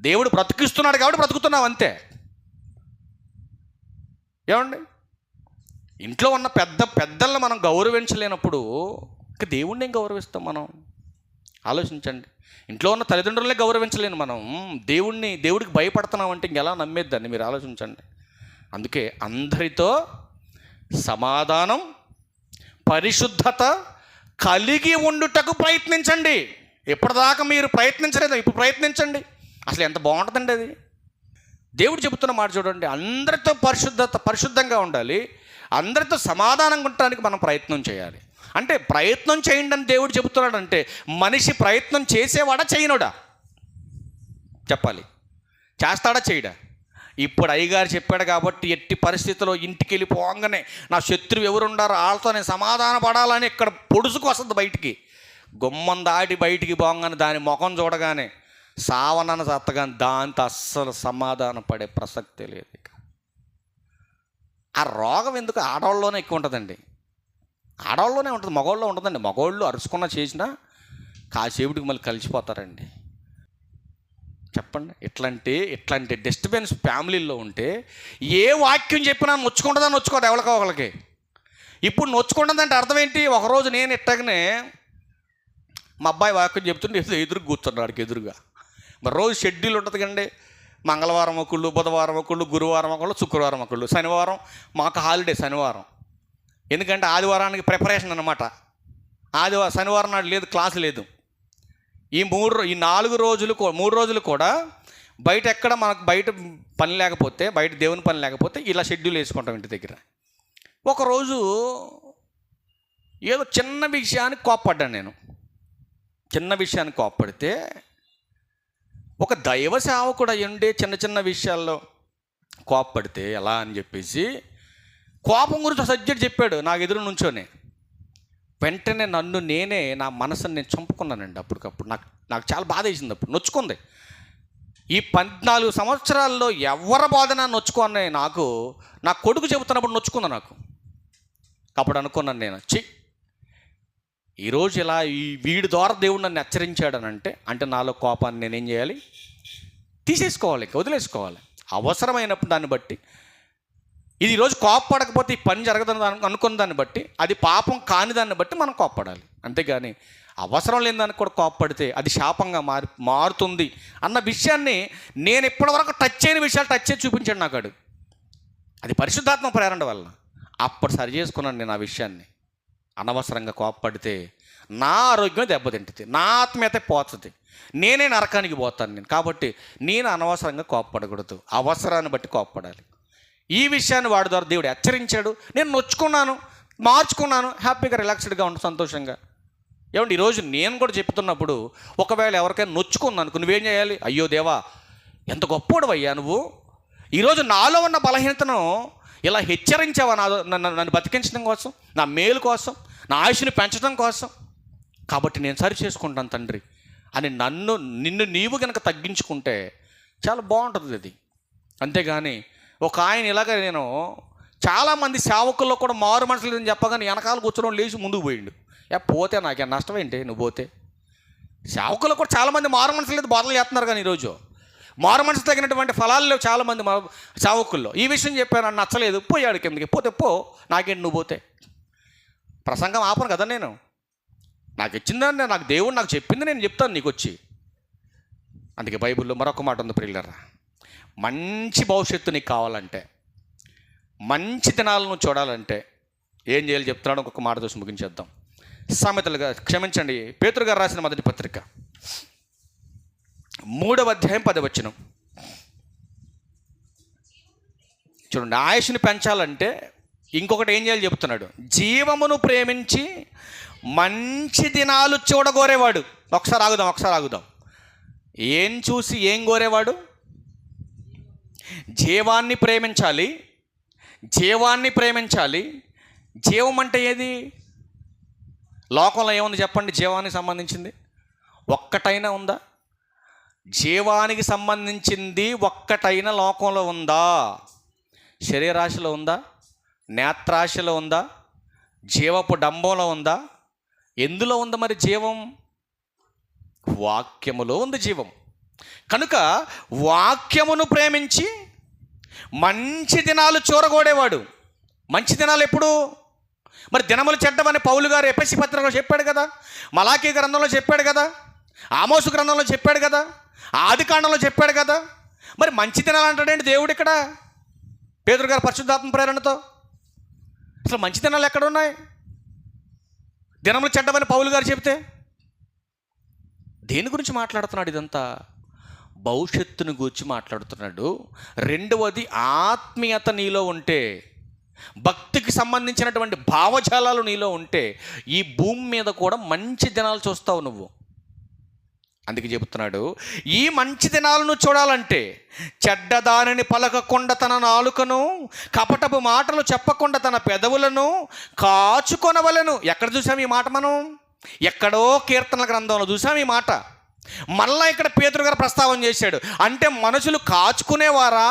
దేవుడు బ్రతికిస్తున్నాడు కాబట్టి బ్రతుకుతున్నావు అంతే. ఏమండి, ఇంట్లో ఉన్న పెద్దలను మనం గౌరవించలేనప్పుడు ఇక దేవుణ్ణి ఏం గౌరవిస్తాం మనం? ఆలోచించండి. ఇంట్లో ఉన్న తల్లిదండ్రులనే గౌరవించలేను మనం, దేవుడికి భయపడుతున్నాం అంటే ఇంకెలా నమ్మేద్దాన్ని? మీరు ఆలోచించండి. అందుకే అందరితో సమాధానం, పరిశుద్ధత కలిగి ఉండుటకు ప్రయత్నించండి. ఎప్పటిదాకా మీరు ప్రయత్నించలేదు, ఇప్పుడు ప్రయత్నించండి. అసలు ఎంత బాగుంటుందండి అది. దేవుడు చెబుతున్న మాట చూడండి, అందరితో పరిశుద్ధంగా ఉండాలి, అందరితో సమాధానంగా ఉండటానికి మనం ప్రయత్నం చేయాలి. అంటే ప్రయత్నం చేయండి అని దేవుడు చెబుతున్నాడంటే మనిషి ప్రయత్నం చేసేవాడా చేయనుడా చెప్పాలి, చేస్తాడా చేయడా? ఇప్పుడు అయ్యగారు చెప్పాడు కాబట్టి ఎట్టి పరిస్థితుల్లో ఇంటికి వెళ్ళిపోగానే నా శత్రువు ఎవరుండారో వాళ్ళతో నేను సమాధాన పడాలని ఇక్కడ పొడుసుకు వస్తుంది బయటికి. గుమ్మం దాటి బయటికి పోగానే దాని ముఖం చూడగానే సావనన్న సత్తగాని దాంతో అస్సలు సమాధాన పడే ప్రసక్తే లేదు. ఇక ఆ రోగం ఎందుకు ఆడవాళ్ళలోనే ఎక్కువ ఉంటుందండి, ఆడవాళ్ళలోనే ఉంటుంది, మగవాళ్ళలో ఉంటుందండి. మగవాళ్ళు అరుచుకున్నా చేసినా కాసేపుడికి మళ్ళీ కలిసిపోతారండి. చెప్పండి, ఇట్లాంటి డిస్టర్బెన్స్ ఫ్యామిలీల్లో ఉంటే ఏ వాక్యం చెప్పినా నొచ్చుకుంటుందని నొచ్చుకోదు ఎవరికో ఒకరికి. ఇప్పుడు నొచ్చుకుంటుందంటే అర్థం ఏంటి? ఒకరోజు నేను ఇట్టగానే మా అబ్బాయి వాక్యం చెప్తుంటే ఎదురు కూర్చున్నాడు, వాడికి ఎదురుగా. మరి రోజు షెడ్యూల్ ఉంటుంది కండి, మంగళవారం ఒకళ్ళు, బుధవారం ఒకళ్ళు, గురువారం ఒకళ్ళు, శుక్రవారం ఒకళ్ళు, శనివారం మాకు హాలిడే శనివారం. ఎందుకంటే ఆదివారానికి ప్రిపరేషన్ అనమాట. శనివారం నాడు లేదు, క్లాసు లేదు. ఈ 3 రోజులు కూడా బయట ఎక్కడ మనకు బయట పని లేకపోతే, బయట దేవుని పని లేకపోతే ఇలా షెడ్యూల్ వేసుకుంటాం ఇంటి దగ్గర. ఒకరోజు ఏదో చిన్న విషయానికి కోప్పడ్డాను నేను. చిన్న విషయానికి కోప్పడితే ఒక దైవ సేవకుడు అయ్యుండే చిన్న విషయాల్లో కోప్పడితే ఎలా అని చెప్పేసి కోపం గురించి సబ్జెక్ట్ చెప్పాడు నాకు ఎదురు నుంచోనే. వెంటనే నా మనసుని నేను చంపుకున్నానండి. అప్పటికప్పుడు నాకు చాలా బాధ వేసింది, అప్పుడు నొచ్చుకుంది. ఈ 14 సంవత్సరాల్లో ఎవరి బోధన నొచ్చుకునే నాకు నా కొడుకు చెబుతున్నప్పుడు నొచ్చుకుంది నాకు. అప్పుడు అనుకున్నాను నేను, ఈరోజు ఇలా వీడి ద్వారా దేవుడు నన్ను హెచ్చరించాడనంటే అంటే నాలో కోపాన్ని నేనేం చేయాలి? తీసేసుకోవాలి, వదిలేసుకోవాలి. అవసరమైనప్పుడు దాన్ని బట్టి, ఇది ఈరోజు కోప్పడకపోతే ఈ పని జరగదని అనుకున్న దాన్ని బట్టి, అది పాపం కాని దాన్ని బట్టి మనం కోప్పడాలి. అంతేగాని అవసరం లేని దానికి కూడా కోప్పడితే అది శాపంగా మారుతుంది అన్న విషయాన్ని నేను ఇప్పటివరకు టచ్ చేయని విషయాలు టచ్ చేసి చూపించాడు నాకాడు. అది పరిశుద్ధాత్మ ప్రేరణ వల్ల. అప్పుడు సరి చేసుకున్నాను నేను ఆ విషయాన్ని. అనవసరంగా కోప్పడితే నా ఆరోగ్యం దెబ్బతింటుంది, నా ఆత్మీయత పోతుంది, నేనే నరకానికి పోతాను నేను. కాబట్టి నేను అనవసరంగా కోప్పడకూడదు, అవసరాన్ని బట్టి కోప్పడాలి. ఈ విషయాన్ని వాడి ద్వారా దేవుడు హెచ్చరించాడు. నేను నొచ్చుకున్నాను, మార్చుకున్నాను, హ్యాపీగా రిలాక్స్డ్గా ఉంటాను, సంతోషంగా. ఏమండి, ఈరోజు నేను కూడా చెప్తున్నప్పుడు ఒకవేళ ఎవరికైనా నొచ్చుకున్నాను, నువ్వేం చేయాలి? అయ్యో దేవా, ఎంత గొప్పోడు అయ్యా నువ్వు, ఈరోజు నాలో ఉన్న బలహీనతను ఇలా హెచ్చరించావా నన్ను బతికించడం కోసం, నా మేలు కోసం, నా ఆయుష్ని పెంచడం కోసం. కాబట్టి నేను సరి చేసుకుంటాను తండ్రి అని నిన్ను నీవు కనుక తగ్గించుకుంటే చాలా బాగుంటుంది అది. అంతేగాని ఒక ఆయన ఇలాగ నేను చాలామంది సేవకుల్లో కూడా మారు మనసు లేదని చెప్పగానే వెనకాల కూర్చోడం లేచి ముందుకు పోయిండు. పోతే నాకే నష్టం ఏంటి? నువ్వు పోతే. సేవకుల్లో కూడా చాలామంది మారు మనసు లేదు బోధలు చేస్తున్నారు, కానీ ఈరోజు మారు మనసు తగినటువంటి ఫలాలు లేవు చాలామంది సేవకుల్లో. ఈ విషయం చెప్పాను, నన్ను నచ్చలేదు, పోయాడు కిందకి. పోతే నాకేంటి నువ్వు పోతే? ప్రసంగం ఆపను కదా నేను. నాకు ఇచ్చిందాన్ని, నాకు దేవుడు నాకు చెప్పింది నేను చెప్తాను నీకు వచ్చి. అందుకే బైబిల్లో మరొక మాట ఉంది ప్రియులారా, మంచి భవిష్యత్తు నీకు కావాలంటే, మంచి దినాలను చూడాలంటే ఏం చేయాలి చెప్తున్నాడు. ఇంకొక మాట చూసి ముగించేద్దాం. సామెతలుగా క్షమించండి, పేతురు గారు రాసిన మొదటి పత్రిక 3వ అధ్యాయం 10వ వచనం చూడండి. ఆయుష్ని పెంచాలంటే ఇంకొకటి ఏం చేయాలి చెప్తున్నాడు. జీవమును ప్రేమించి మంచి దినాలు చూడగోరేవాడు. ఒకసారి ఆగుదాం. ఏం చూసి ఏం కోరేవాడు? జీవాన్ని ప్రేమించాలి. జీవం అంటే ఏది? లోకంలో ఏముంది చెప్పండి? జీవానికి సంబంధించింది ఒక్కటైనా ఉందా? జీవానికి సంబంధించింది ఒక్కటైనా లోకంలో ఉందా? శరీరాశలో ఉందా? నేత్రాశలో ఉందా? జీవపు డంబంలో ఉందా? ఎందులో ఉంది మరి జీవం? వాక్యములో ఉంది జీవం. కనుక వాక్యమును ప్రేమించి మంచి దినాలు చూరగోడేవాడు. మంచి దినాలు ఎప్పుడు? మరి దినములు చెడ్డమని పౌలు గారు ఎఫెసీ పత్రికలో చెప్పాడు కదా, మలాకీ గ్రంథంలో చెప్పాడు కదా, ఆమోసు గ్రంథంలో చెప్పాడు కదా, ఆదికాండంలో చెప్పాడు కదా. మరి మంచి దినాలు అంటాడేంటి దేవుడు ఇక్కడ పేతురు గారు పరిశుద్ధాత్మ ప్రేరణతో? అసలు మంచి దినాలు ఎక్కడున్నాయి? దినములు చెడ్డమని పౌలు గారు చెప్తే దేని గురించి మాట్లాడుతున్నాడు? ఇదంతా భవిష్యత్తును గూర్చి మాట్లాడుతున్నాడు. రెండవది ఆత్మీయత నీలో ఉంటే, భక్తికి సంబంధించినటువంటి భావజాలాలు నీలో ఉంటే ఈ భూమి మీద కూడా మంచి దినాలు చూస్తావు నువ్వు. అందుకే చెబుతున్నాడు, ఈ మంచి దినాలను చూడాలంటే చెడ్డదానిని పలకకుండా తన నాలుకను, కపటపు మాటలు చెప్పకుండా తన పెదవులను కాచుకొనవలెను. ఎక్కడ చూసాం ఈ మాట? మనం ఎక్కడో కీర్తనల గ్రంథంలో చూసాం ఈ మాట. మళ్ళా ఇక్కడ పేతురు గారు ప్రస్తావన చేశాడు. అంటే మనుషులు కాచుకునేవారా,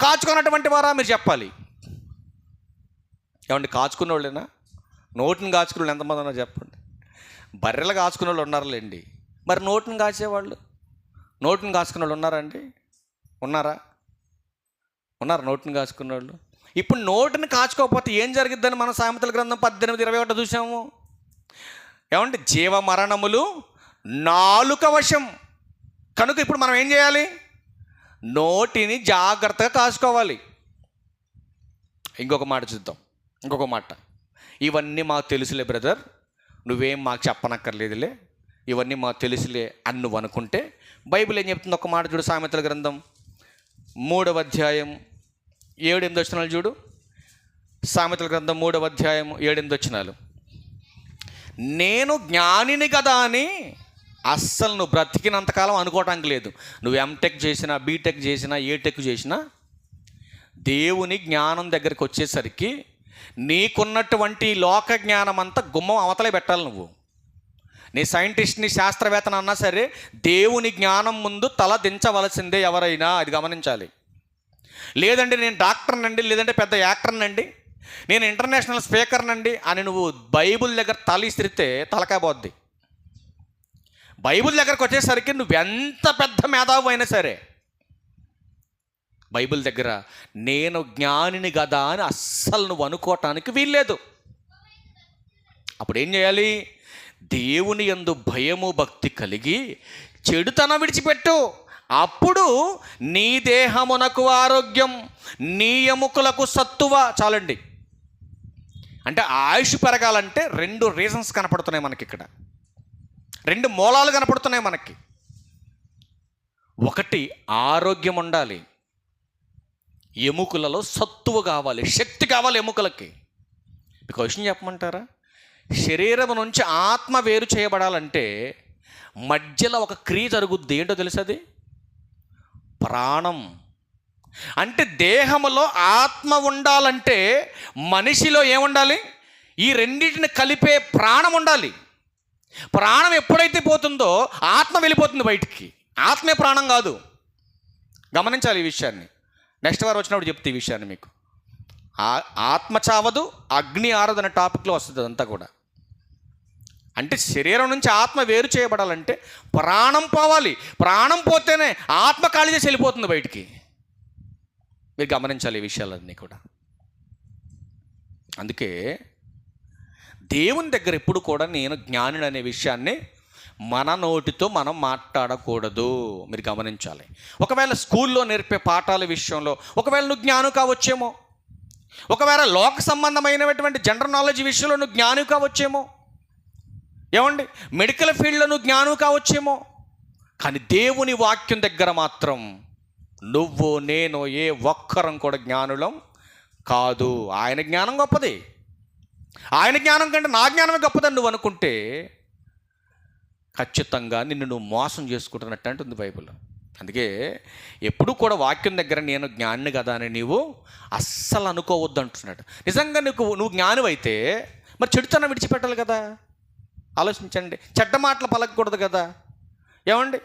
కాచుకున్నటువంటి వారా? మీరు చెప్పాలి. ఏమండి, కాచుకునే వాళ్ళేనా? నోటిని కాచుకునే వాళ్ళు ఎంతమంది ఉన్నారు చెప్పండి. బర్రెలు కాచుకునే వాళ్ళు ఉన్నారులేండి, మరి నోటిని కాచేవాళ్ళు, నోటిని కాచుకునే వాళ్ళు ఉన్నారండి? ఉన్నారా? ఉన్నారు నోటిని కాచుకునే వాళ్ళు. ఇప్పుడు నోటిని కాచుకోకపోతే ఏం జరిగిద్దని మనం సామెతల గ్రంథం 18:21 చూసాము. ఏమంటే జీవ మరణములు నాలుక వశం. కనుక ఇప్పుడు మనం ఏం చేయాలి? నోటిని జాగ్రత్తగా కాచుకోవాలి. ఇంకొక మాట చూద్దాం, ఇంకొక మాట. ఇవన్నీ మాకు తెలుసులే బ్రదర్, నువ్వేం మాకు చెప్పనక్కర్లేదులే, ఇవన్నీ మాకు తెలుసులే అని నువ్వు అనుకుంటే బైబిల్ ఏం చెప్తుంది? ఒక మాట చూడు, సామెతల గ్రంథం 3వ అధ్యాయం 7-8 వచనాలు చూడు. సామెతల గ్రంథం 3వ అధ్యాయం 7-8 వచనాలు. నేను జ్ఞానిని కదా అని అస్సలు నువ్వు బ్రతికినంతకాలం అనుకోవటానికి లేదు. నువ్వు ఎంటెక్ చేసినా, బీటెక్ చేసినా, ఏటెక్ చేసినా, దేవుని జ్ఞానం దగ్గరికి వచ్చేసరికి నీకున్నటువంటి లోక జ్ఞానం అంతా గుమ్మం అవతలే పెట్టాలి. నువ్వు నీ సైంటిస్ట్ని, శాస్త్రవేత్తని అన్నా సరే దేవుని జ్ఞానం ముందు తల దించవలసిందే ఎవరైనా, అది గమనించాలి. లేదంటే నేను డాక్టర్నండి, లేదంటే పెద్ద యాక్టర్నండి, నేను ఇంటర్నేషనల్ స్పీకర్నండి అని నువ్వు బైబిల్ దగ్గర తల ఇసిరితే తలకాయ పోద్ది. బైబిల్ దగ్గరకు వచ్చేసరికి నువ్వెంత పెద్ద మేధావి అయినా సరే బైబిల్ దగ్గర నేను జ్ఞానిని కదా అని అస్సలు నువ్వు అనుకోవటానికి వీల్లేదు. అప్పుడు ఏం చేయాలి? దేవుని యందు భయము భక్తి కలిగి చెడుతనం విడిచిపెట్టు. అప్పుడు నీ దేహమునకు ఆరోగ్యం, నీ ఎముకలకు సత్తువ. చాలండి. అంటే ఆయుష్ పెరగాలంటే 2 రీజన్స్ కనపడుతున్నాయి మనకి ఇక్కడ, 2 మూలాలు కనపడుతున్నాయి మనకి. ఒకటి, ఆరోగ్యం ఉండాలి, ఎముకలలో సత్తువ కావాలి, శక్తి కావాలి ఎముకలకి. మీకు విషయం చెప్పమంటారా? శరీరం నుంచి ఆత్మ వేరు చేయబడాలంటే మధ్యలో ఒక క్రియ జరుగుద్ది. ఏంటో తెలుసది? ప్రాణం. అంటే దేహంలో ఆత్మ ఉండాలంటే మనిషిలో ఏముండాలి? ఈ రెండింటిని కలిపే ప్రాణం ఉండాలి. ప్రాణం ఎప్పుడైతే పోతుందో ఆత్మ వెళ్ళిపోతుంది బయటికి. ఆత్మే ప్రాణం కాదు. గమనించాలి ఈ విషయాన్ని. నెక్స్ట్ వారం వచ్చినప్పుడు చెప్తే ఈ విషయాన్ని మీకు. ఆత్మ చావదు, అగ్ని ఆరదు అనే టాపిక్లో వస్తుంది అదంతా కూడా. అంటే శరీరం నుంచి ఆత్మ వేరు చేయబడాలంటే ప్రాణం పోవాలి. ప్రాణం పోతేనే ఆత్మ ఖాళీ చేసి వెళ్ళిపోతుంది బయటికి. మీరు గమనించాలి ఈ విషయాలన్నీ కూడా. అందుకే దేవుని దగ్గర ఎప్పుడు కూడా నేను జ్ఞానుడు అనే విషయాన్ని మన నోటితో మనం మాట్లాడకూడదు. మీరు గమనించాలి. ఒకవేళ స్కూల్లో నేర్పే పాఠాల విషయంలో ఒకవేళ నువ్వు జ్ఞానం కావచ్చేమో, ఒకవేళ లోక సంబంధమైనటువంటి జనరల్ నాలెడ్జ్ విషయంలో నువ్వు జ్ఞానం కావచ్చేమో, ఏమండి మెడికల్ ఫీల్డ్లో నువ్వు జ్ఞానం కావచ్చేమో, కానీ దేవుని వాక్యం దగ్గర మాత్రం నువ్వు నేను ఏ ఒక్కరం కూడా జ్ఞానులం కాదు. ఆయన జ్ఞానం గొప్పది. ఆయన జ్ఞానం కంటే నా జ్ఞానమే గొప్పదని నువ్వు అనుకుంటే ఖచ్చితంగా నిన్ను నువ్వు మోసం చేసుకుంటున్నట్టు అంటుంది బైబిల్. అందుకే ఎప్పుడు కూడా వాక్యం దగ్గర నేను జ్ఞాని కదా అని నీవు అస్సలు అనుకోవద్దు అంటున్నాడు. నిజంగా నువ్వు జ్ఞానివైతే మరి చెడుతనం విడిచిపెట్టాలి కదా. ఆలోచించండి. చెడ్డ మాటలు పలకకూడదు కదా. ఏమండి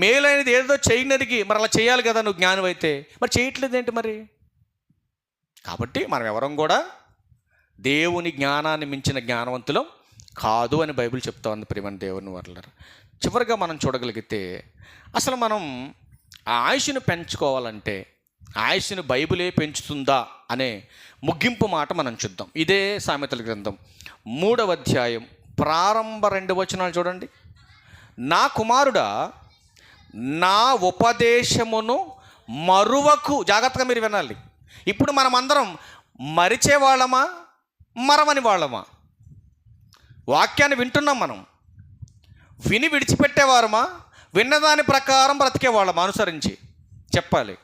మేలైనది ఏదో చేయనరికి మరి అలా చేయాలి కదా. నువ్వు జ్ఞానివైతే మరి చేయట్లేదేంటి మరి? కాబట్టి మనం ఎవరం కూడా దేవుని జ్ఞానాన్ని మించిన జ్ఞానవంతులం కాదు అని బైబిల్ చెప్తా ఉంది. ప్రియమైన దేవుని వర్లరు, చివరిగా మనం చూడగలిగితే అసలు మనం ఆయుష్ను పెంచుకోవాలంటే ఆయుష్ను బైబిలే పెంచుతుందా అనే ముగింపు మాట మనం చూద్దాం. ఇదే సామెతల గ్రంథం 3వ అధ్యాయం ప్రారంభ 2 వచనాలు చూడండి. నా కుమారుడా, నా ఉపదేశమును మరువకు. జాగ్రత్తగా మీరు వినాలి. ఇప్పుడు మనమందరం మరిచే వాళ్ళమా, మరవని వాళ్ళమా? వాక్యాన్ని వింటున్నాం మనం. విని విడిచిపెట్టేవారమా, విన్నదాని ప్రకారం బ్రతికేవాళ్ళం అనుసరించి చెప్పాలి.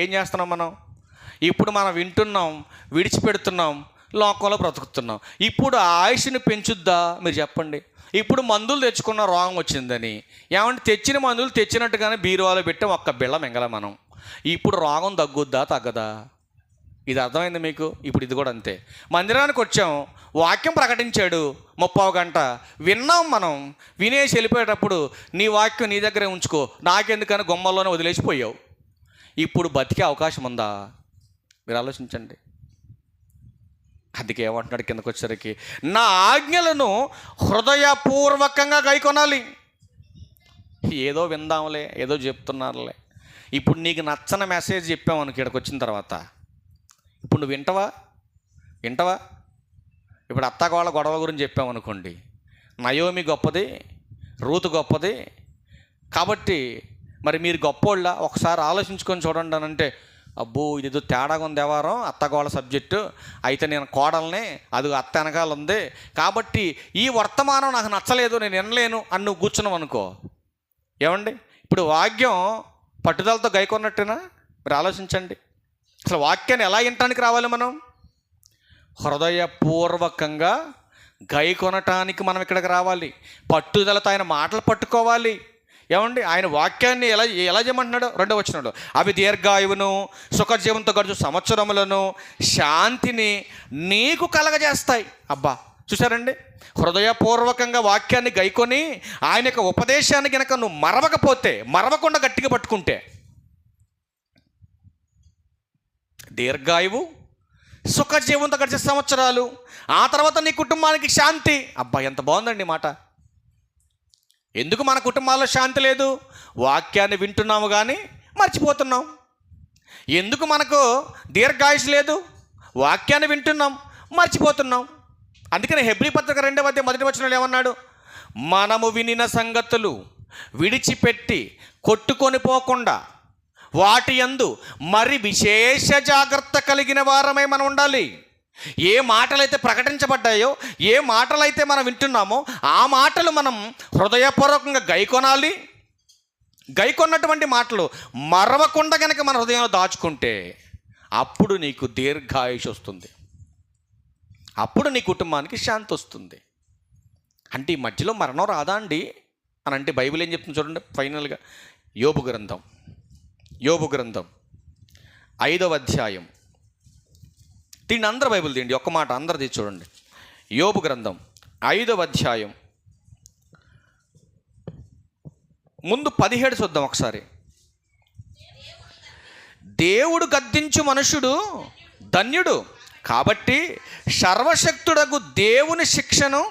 ఏం చేస్తున్నాం మనం? ఇప్పుడు మనం వింటున్నాం, విడిచిపెడుతున్నాం, లోకంలో బ్రతుకుతున్నాం. ఇప్పుడు ఆయుష్ని పెంచుద్దా మీరు చెప్పండి? ఇప్పుడు మందులు తెచ్చుకున్న రోగం వచ్చిందని ఏమంటే తెచ్చిన మందులు తెచ్చినట్టుగానే బీరువాలో పెట్టాం, ఒక్క బిళ్ళ మింగల మనం. ఇప్పుడు రోగం తగ్గుద్దా తగ్గదా? ఇది అర్థమైంది మీకు? ఇప్పుడు ఇది కూడా అంతే. మందిరానికి వచ్చాం, వాక్యం ప్రకటించాడు 30 గంట విన్నాం, మనం వినేసి వెళ్ళిపోయేటప్పుడు నీ వాక్యం నీ దగ్గరే ఉంచుకో, నాకెందుకని గుమ్మల్లోనే వదిలేసిపోయావు. ఇప్పుడు బతికే అవకాశం ఉందా? మీరు ఆలోచించండి. అందుకే ఏమంటున్నాడు కిందకు వచ్చేసరికి, నా ఆజ్ఞలను హృదయపూర్వకంగా గైకొనాలి. ఏదో విందాంలే, ఏదో చెప్తున్నారులే. ఇప్పుడు నీకు నచ్చని మెసేజ్ చెప్పామనుకో ఇక్కడికి వచ్చిన తర్వాత, ఇప్పుడు నువ్వు వింటవా? ఇప్పుడు అత్తగోళ్ళ గొడవ గురించి చెప్పామనుకోండి, నయోమి గొప్పది, రూతు గొప్పది కాబట్టి మరి మీరు గొప్పోళ్ళ ఒకసారి ఆలోచించుకొని చూడండి అని అంటే, అబ్బో ఇదేదో తేడాగా ఉంది వ్యవహారం, అత్తగోళ్ళ సబ్జెక్టు, అయితే నేను కోడల్ని, అది అత్త వెనకాల ఉంది కాబట్టి ఈ వర్తమానం నాకు నచ్చలేదు, నేను వినలేను అని నువ్వు కూర్చున్నావు అనుకో, ఏమండి ఇప్పుడు వాక్యం పట్టుదలతో గైకొన్నట్టేనా? మీరు ఆలోచించండి. అసలు వాక్యాన్ని ఎలా వినటానికి రావాలి మనం? హృదయపూర్వకంగా గైకొనటానికి మనం ఇక్కడికి రావాలి. పట్టుదలతో ఆయన మాటలు పట్టుకోవాలి. ఏమండి ఆయన వాక్యాన్ని ఎలా చేయమంటున్నాడు? 2వ వచనంలో, అవి దీర్ఘాయువును సుఖజీవంతో గడుచు సంవత్సరములను శాంతిని నీకు కలగజేస్తాయి. అబ్బా చూసారండి, హృదయపూర్వకంగా వాక్యాన్ని గైకొని ఆయన యొక్క ఉపదేశాన్ని కనుక నువ్వు మరవకుండా గట్టిగా పట్టుకుంటే, దీర్ఘాయువు సుఖజీవంతో గడిచే సంవత్సరాలు, ఆ తర్వాత నీ కుటుంబానికి శాంతి. అబ్బా ఎంత బాగుందండి మాట. ఎందుకు మన కుటుంబాల్లో శాంతి లేదు? వాక్యాన్ని వింటున్నాము కానీ మర్చిపోతున్నాం. ఎందుకు మనకు దీర్ఘాయుష్ లేదు? వాక్యాన్ని వింటున్నాం, మర్చిపోతున్నాం. అందుకని హెబ్రీ పత్రిక 2వ అధ్యాయం 1వ వచనంలో ఏమన్నాడు? మనము వినిన సంగతులు విడిచిపెట్టి కొట్టుకొని పోకుండా వాటి యందు మరి విశేష జాగ్రత్త కలిగిన వారమై మనం ఉండాలి. ఏ మాటలైతే ప్రకటించబడ్డాయో, ఏ మాటలైతే మనం వింటున్నామో ఆ మాటలు మనం హృదయపూర్వకంగా గైకొనాలి. గైకొన్నటువంటి మాటలు మరవకుండా కనుక మన హృదయంలో దాచుకుంటే అప్పుడు నీకు దీర్ఘాయుష్ వస్తుంది, అప్పుడు నీ కుటుంబానికి శాంతి వస్తుంది. అంటే ఈ మధ్యలో మరణం రాదా అండి అని అంటే బైబిల్ ఏం చెప్తుంది చూడండి. ఫైనల్గా యోబు గ్రంథం 5వ అధ్యాయం. దీన్ని అందరూ బైబిల్ తీయండి, ఒక్క మాట అందరిది చూడండి. యోబు గ్రంథం 5వ అధ్యాయం ముందు 17 చూద్దాం ఒకసారి. దేవుడు గద్దించు మనుషుడు ధన్యుడు, కాబట్టి సర్వశక్తుడగు దేవుని శిక్షను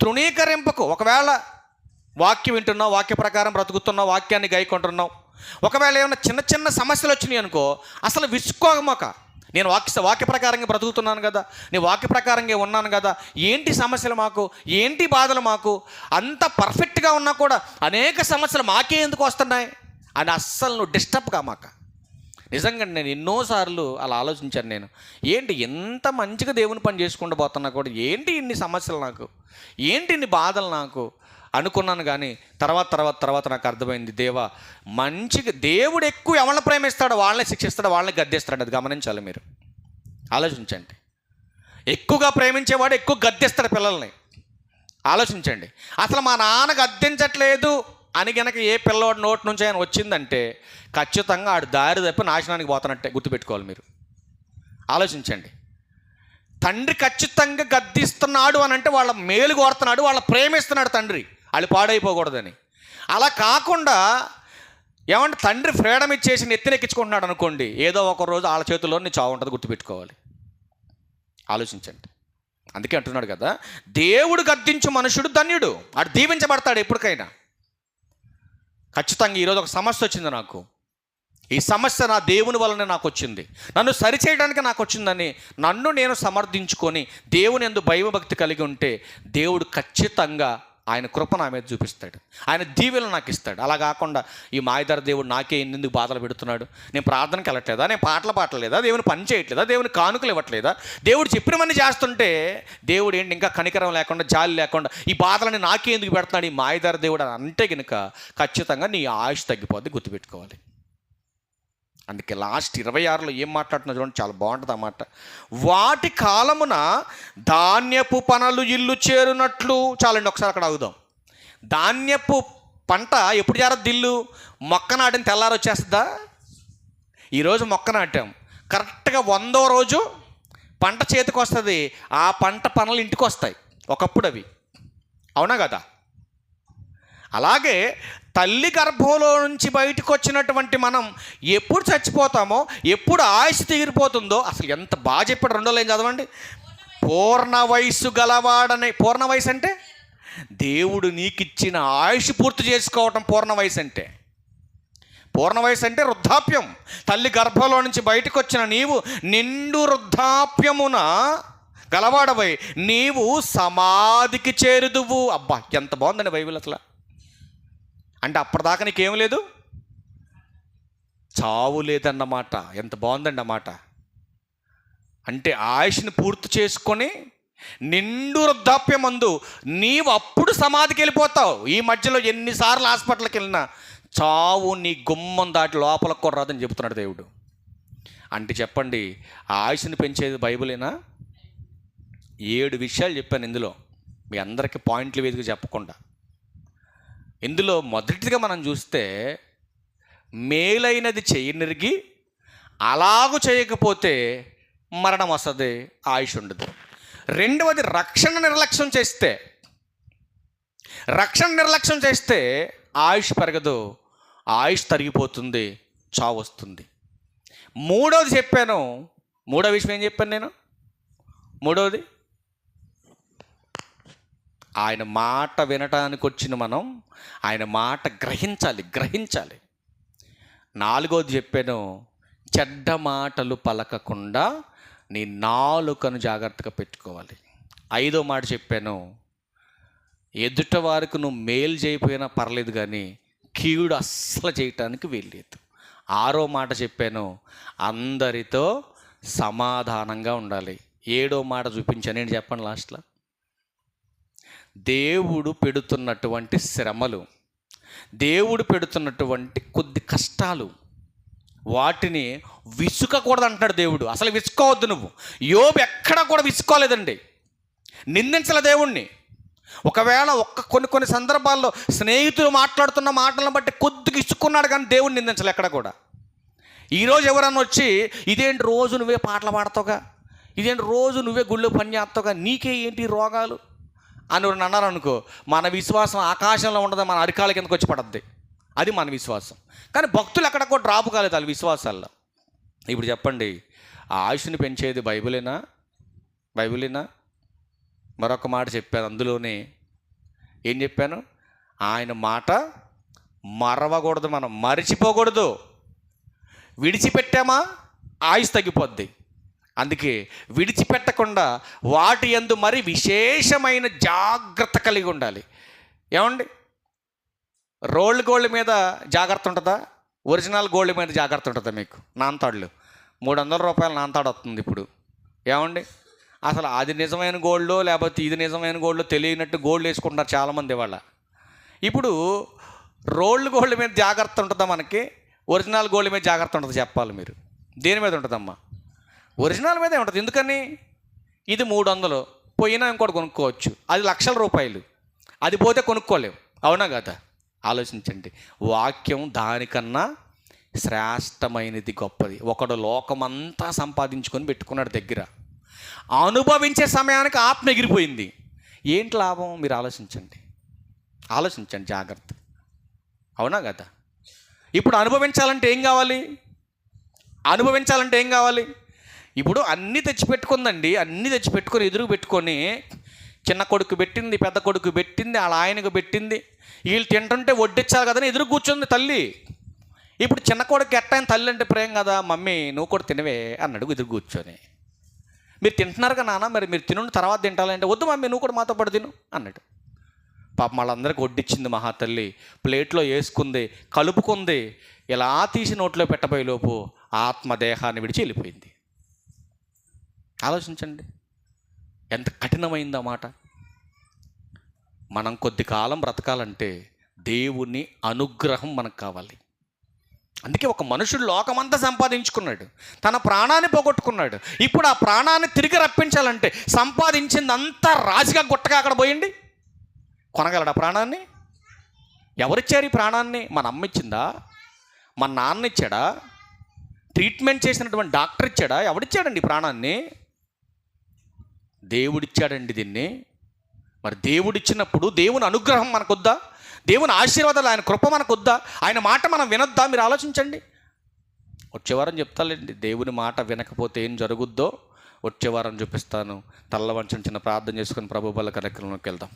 తృణీకరింపకు. ఒకవేళ వాక్యం వింటున్నావు, వాక్య ప్రకారం బ్రతుకుతున్నావు, వాక్యాన్ని గైకొంటున్నావు, ఒకవేళ ఏమైనా చిన్న చిన్న సమస్యలు వచ్చినాయి అనుకో, అసలు విసుకోమక. నేను వాక్య ప్రకారంగా బ్రతుకుతున్నాను కదా, నేను వాక్య ప్రకారంగా ఉన్నాను కదా, ఏంటి సమస్యలు మాకు, ఏంటి బాధలు మాకు, అంత పర్ఫెక్ట్గా ఉన్నా కూడా అనేక సమస్యలు మాకే ఎందుకు వస్తున్నాయి అని అస్సలు నువ్వు డిస్టర్బ్ కామాక. నిజంగా నేను ఎన్నోసార్లు అలా ఆలోచించాను. నేను ఏంటి ఎంత మంచిగా దేవుని పని చేసుకుంటూ పోతున్నా కూడా ఏంటి ఇన్ని సమస్యలు నాకు, ఏంటి ఇన్ని బాధలు నాకు అనుకున్నాను. కానీ తర్వాత నాకు అర్థమైంది, మంచిగా దేవుడు ఎక్కువ ఎవరిని ప్రేమిస్తాడో వాళ్ళని శిక్షిస్తాడో, వాళ్ళని గద్దిస్తాడు. అది గమనించాలి, మీరు ఆలోచించండి. ఎక్కువగా ప్రేమించేవాడు ఎక్కువ గద్దిస్తాడు పిల్లల్ని. ఆలోచించండి. అసలు మా నాన్న గద్దించట్లేదు అని కనుక ఏ పిల్లవాడి నోటి నుంచి ఆయన వచ్చిందంటే ఖచ్చితంగా ఆడు దారి తప్పి నాశనానికి పోతానంటే గుర్తుపెట్టుకోవాలి మీరు. ఆలోచించండి. తండ్రి ఖచ్చితంగా గద్దిస్తున్నాడు అని అంటే వాళ్ళ మేలు కోరుతున్నాడు, వాళ్ళ ప్రేమిస్తున్నాడు తండ్రి, వాళ్ళు పాడైపోకూడదని. అలా కాకుండా ఏమంటే తండ్రి ఫ్రీడమ్ ఇచ్చేసి నెత్తినెక్కించుకుంటున్నాడు అనుకోండి, ఏదో ఒక రోజు వాళ్ళ చేతుల్లో నీ చావు ఉంటుంది, గుర్తుపెట్టుకోవాలి. ఆలోచించండి. అందుకే అంటున్నాడు కదా, దేవుడు గద్దించు మనుషుడు ధన్యుడు, ఆడు దీవించబడతాడు ఎప్పటికైనా. ఖచ్చితంగా ఈరోజు ఒక సమస్య వచ్చింది నాకు, ఈ సమస్య నా దేవుని వల్లనే నాకు వచ్చింది, నన్ను సరిచేయడానికి నాకు వచ్చిందని నన్ను నేను సమర్థించుకొని దేవుని యందు భయభక్తి కలిగి ఉంటే దేవుడు ఖచ్చితంగా ఆయన కృప నా మీద చూపిస్తాడు, ఆయన దీవెనలు నాకు ఇస్తాడు. అలా కాకుండా ఈ మాయదార దేవుడు నాకే ఎందుకు బాధలు పెడుతున్నాడు, నేను ప్రార్థనకి వెళ్ళట్లేదా, నేను పాటలు పాడలేదా, దేవుని పని చేయట్లేదా, దేవుని కానుకలు ఇవ్వట్లేదా, దేవుడు చెప్పినవన్నీ చేస్తుంటే దేవుడు ఏంటి ఇంకా కనికరం లేకుండా, జాలి లేకుండా ఈ బాధలని నాకే ఎందుకు పెడుతున్నాడు ఈ మాయదార దేవుడు అని అంటే కనుక ఖచ్చితంగా నీ ఆయుష్ తగ్గిపోద్ది, గుర్తుపెట్టుకోవాలి. అందుకే లాస్ట్ 26లో ఏం మాట్లాడుతున్నా చూడండి, చాలా బాగుంటుంది అన్నమాట. వాటి కాలమున ధాన్యపు పనలు ఇల్లు చేరునట్లు. చాలండి ఒకసారి అక్కడ ఆగుదాం. ధాన్యపు పంట ఎప్పుడు చేరద్దు? ఇల్లు మొక్క నాటిన తెల్లారి వచ్చేస్తుందా? ఈరోజు మొక్క నాటాం, కరెక్ట్గా 100వ రోజు పంట చేతికి వస్తుంది. ఆ పంట పనులు ఇంటికి వస్తాయి ఒకప్పుడు అవి, అవునా కదా? అలాగే తల్లి గర్భంలో నుంచి బయటకు వచ్చినటువంటి మనం ఎప్పుడు చచ్చిపోతామో, ఎప్పుడు ఆయుష్ తీరిపోతుందో, అసలు ఎంత బాగా చెప్పాడు. 2వ లైన్ చదవండి. పూర్ణ వయస్సు గలవాడని. పూర్ణ వయసు అంటే దేవుడు నీకు ఇచ్చిన ఆయుష్ పూర్తి చేసుకోవటం పూర్ణ వయసు అంటే. పూర్ణ వయసు అంటే వృద్ధాప్యం. తల్లి గర్భంలో నుంచి బయటకు వచ్చిన నీవు నిండు వృద్ధాప్యమున గలవాడవై నీవు సమాధికి చేరుదువు. అబ్బా ఎంత బాగుందండి బైబిల్ అసలు. అంటే అప్పటిదాకా నీకేం లేదు, చావు లేదన్నమాట. ఎంత బాగుందండి అన్నమాట. అంటే ఆయుష్ని పూర్తి చేసుకొని నిండు వృద్ధాప్యమందు నీవు అప్పుడు సమాధికి వెళ్ళిపోతావు. ఈ మధ్యలో ఎన్నిసార్లు హాస్పిటల్కి వెళ్ళినా చావు నీ గుమ్మం దాటి లోపలికి కూడా రాదని చెబుతున్నాడు దేవుడు. అంటే చెప్పండి, ఆ ఆయుష్ని పెంచేది బైబిలేనా? 7 విషయాలు చెప్పాను ఇందులో, మీ అందరికీ పాయింట్లు వేదిక చెప్పకుండా. ఇందులో మొదటిగా మనం చూస్తే, మేలైనది చేయనిరిగి అలాగూ చేయకపోతే మరణం వస్తుంది, ఆయుష్ ఉండదు. 2వది రక్షణ నిర్లక్ష్యం చేస్తే, రక్షణ నిర్లక్ష్యం చేస్తే ఆయుష్ పెరగదు, ఆయుష్ తరిగిపోతుంది, చావు వస్తుంది. 3వది చెప్పాను. 3వ విషయం ఏం చెప్పాను నేను? 3వది ఆయన మాట వినటానికి వచ్చిన మనం ఆయన మాట గ్రహించాలి. 4వది చెప్పాను, చెడ్డ మాటలు పలకకుండా నీ నాలుకను జాగ్రత్తగా పెట్టుకోవాలి. 5వ మాట చెప్పాను, ఎదుట వారికి నువ్వు మేలు చేయకపోయినా పర్లేదు కానీ కీడు అస్సలు చేయటానికి వీల్లేదు. 6వ మాట చెప్పాను, అందరితో సమాధానంగా ఉండాలి. 7వ మాట చూపించాను, నేను చెప్పండి లాస్ట్లో. దేవుడు పెడుతున్నటువంటి శ్రమలు, దేవుడు పెడుతున్నటువంటి కొద్ది కష్టాలు, వాటిని విసుకకూడదు అంటున్నాడు దేవుడు. అసలు విసుకోవద్దు నువ్వు. యోబు ఎక్కడా కూడా విసుకోలేదండి, నిందించలే దేవుణ్ణి. ఒకవేళ కొన్ని సందర్భాల్లో స్నేహితులు మాట్లాడుతున్న మాటలను బట్టి కొద్దిగా ఇసుకున్నాడు, కానీ దేవుణ్ణి నిందించలే ఎక్కడ కూడా. ఈరోజు ఎవరన్నా వచ్చి ఇదేంటి రోజు నువ్వే పాటలు పాడతావుగా, ఇదేంటి రోజు నువ్వే గుళ్ళు పని చేస్తావుగా, నీకే ఏంటి రోగాలు అని అన్నారు అనుకో, మన విశ్వాసం ఆకాశంలో ఉండదు, మన అరికాల కిందకు వచ్చి పడద్ది. అది మన విశ్వాసం. కానీ భక్తులు ఎక్కడ కూడా డ్రాప్ కాలేదు వాళ్ళ విశ్వాసాల్లో. ఇప్పుడు చెప్పండి, ఆ ఆయుష్ని పెంచేది బైబిలేనా? మరొక మాట చెప్పాను, అందులోనే ఏం చెప్పాను? ఆయన మాట మరవకూడదు, మనం మరిచిపోకూడదు. విడిచిపెట్టామా ఆయుష్ తగ్గిపోద్ది. అందుకే విడిచిపెట్టకుండా వాటి యందు మరి విశేషమైన జాగ్రత్త కలిగి ఉండాలి. ఏమండి, రోల్డ్ గోల్డ్ మీద జాగ్రత్త ఉంటుందా? ఒరిజినల్ గోల్డ్ మీద జాగ్రత్త ఉంటుందా? మీకు నాంతాడులు 300 రూపాయలు నాంతాడు వస్తుంది ఇప్పుడు. ఏమండి, అసలు అది నిజమైన గోల్డో లేకపోతే ఇది నిజమైన గోల్డో తెలియనట్టు గోల్డ్ వేసుకుంటున్నారు చాలామంది ఇవాళ. ఇప్పుడు రోల్డ్ గోల్డ్ మీద జాగ్రత్త ఉంటుందా మనకి? ఒరిజినల్ గోల్డ్ మీద జాగ్రత్త ఉంటుంది చెప్పాలి మీరు. దేని మీద ఉంటుందమ్మా? ఒరిజినల్ మీదే ఉంటుంది. ఎందుకని? ఇది 300 పోయినా ఇంకోటి కొనుక్కోవచ్చు, అది లక్షల రూపాయలు, అది పోతే కొనుక్కోలేవు, అవునా కదా? ఆలోచించండి. వాక్యం దానికన్నా శ్రేష్టమైనది, గొప్పది. ఒకడు లోకమంతా సంపాదించుకొని పెట్టుకున్నాడు దగ్గర, అనుభవించే సమయానికి ఆత్మ ఎగిరిపోయింది. ఏంటి లాభం? మీరు ఆలోచించండి జాగ్రత్త, అవునా కదా? ఇప్పుడు అనుభవించాలంటే ఏం కావాలి? ఇప్పుడు అన్నీ తెచ్చిపెట్టుకుందండి, అన్నీ తెచ్చిపెట్టుకొని ఎదురు పెట్టుకొని, చిన్న కొడుకు పెట్టింది, పెద్ద కొడుకు పెట్టింది, వాళ్ళ ఆయనకు పెట్టింది, వీళ్ళు తింటుంటే వడ్డించాలి కదని ఎదురు కూర్చుంది తల్లి. ఇప్పుడు చిన్న కొడుకు ఎట్టయిన తల్లి అంటే ప్రేమ కదా, మమ్మీ నువ్వు కూడా తినవే అన్నాడు ఎదురు కూర్చొని. మీరు తింటున్నారు కదా నాన్న, మరి మీరు తినుండి తర్వాత తింటాలంటే, వద్దు మమ్మీ నువ్వు కూడా మాతో పాటు తిను అన్నాడు. పాపం వాళ్ళందరికీ వడ్డిచ్చింది మహాతల్లి, ప్లేట్లో వేసుకుంది, కలుపుకుంది. ఇలా తీసి నోట్లో పెట్టబోయేలోపు ఆత్మదేహాన్ని విడిచి వెళ్ళిపోయింది. ఆలోచించండి ఎంత కఠినమైందో మాట. మనం కొద్ది కాలం బ్రతకాలంటే దేవుని అనుగ్రహం మనకు కావాలి. అందుకే ఒక మనుషుడు లోకమంతా సంపాదించుకున్నాడు, తన ప్రాణాన్ని పోగొట్టుకున్నాడు. ఇప్పుడు ఆ ప్రాణాన్ని తిరిగి రప్పించాలంటే సంపాదించిందంతా రాజుగా గుట్టగా అక్కడ పోయింది. కొనగలడా ప్రాణాన్ని? ఎవరిచ్చారు ఈ ప్రాణాన్ని? మన అమ్మ ఇచ్చిందా? మన నాన్న ఇచ్చాడా? ట్రీట్మెంట్ చేసినటువంటి డాక్టర్ ఇచ్చాడా? ఎవడిచ్చాడండి ఈ ప్రాణాన్ని? దేవుడిచ్చాడండి దీన్ని. మరి దేవుడిచ్చినప్పుడు దేవుని అనుగ్రహం మనకొద్దా? దేవుని ఆశీర్వాదాలు, ఆయన కృప మనకొద్దా? ఆయన మాట మనం వినొద్దా? మీరు ఆలోచించండి. వచ్చే వారం చెప్తాలేండి దేవుని మాట వినకపోతే ఏం జరుగుద్దో. వచ్చే వారం చూపిస్తాను. తల్ల వంచని చిన్న ప్రార్థన చేసుకుని ప్రభు బల కార్యక్రమంలోకి వెళ్దాం.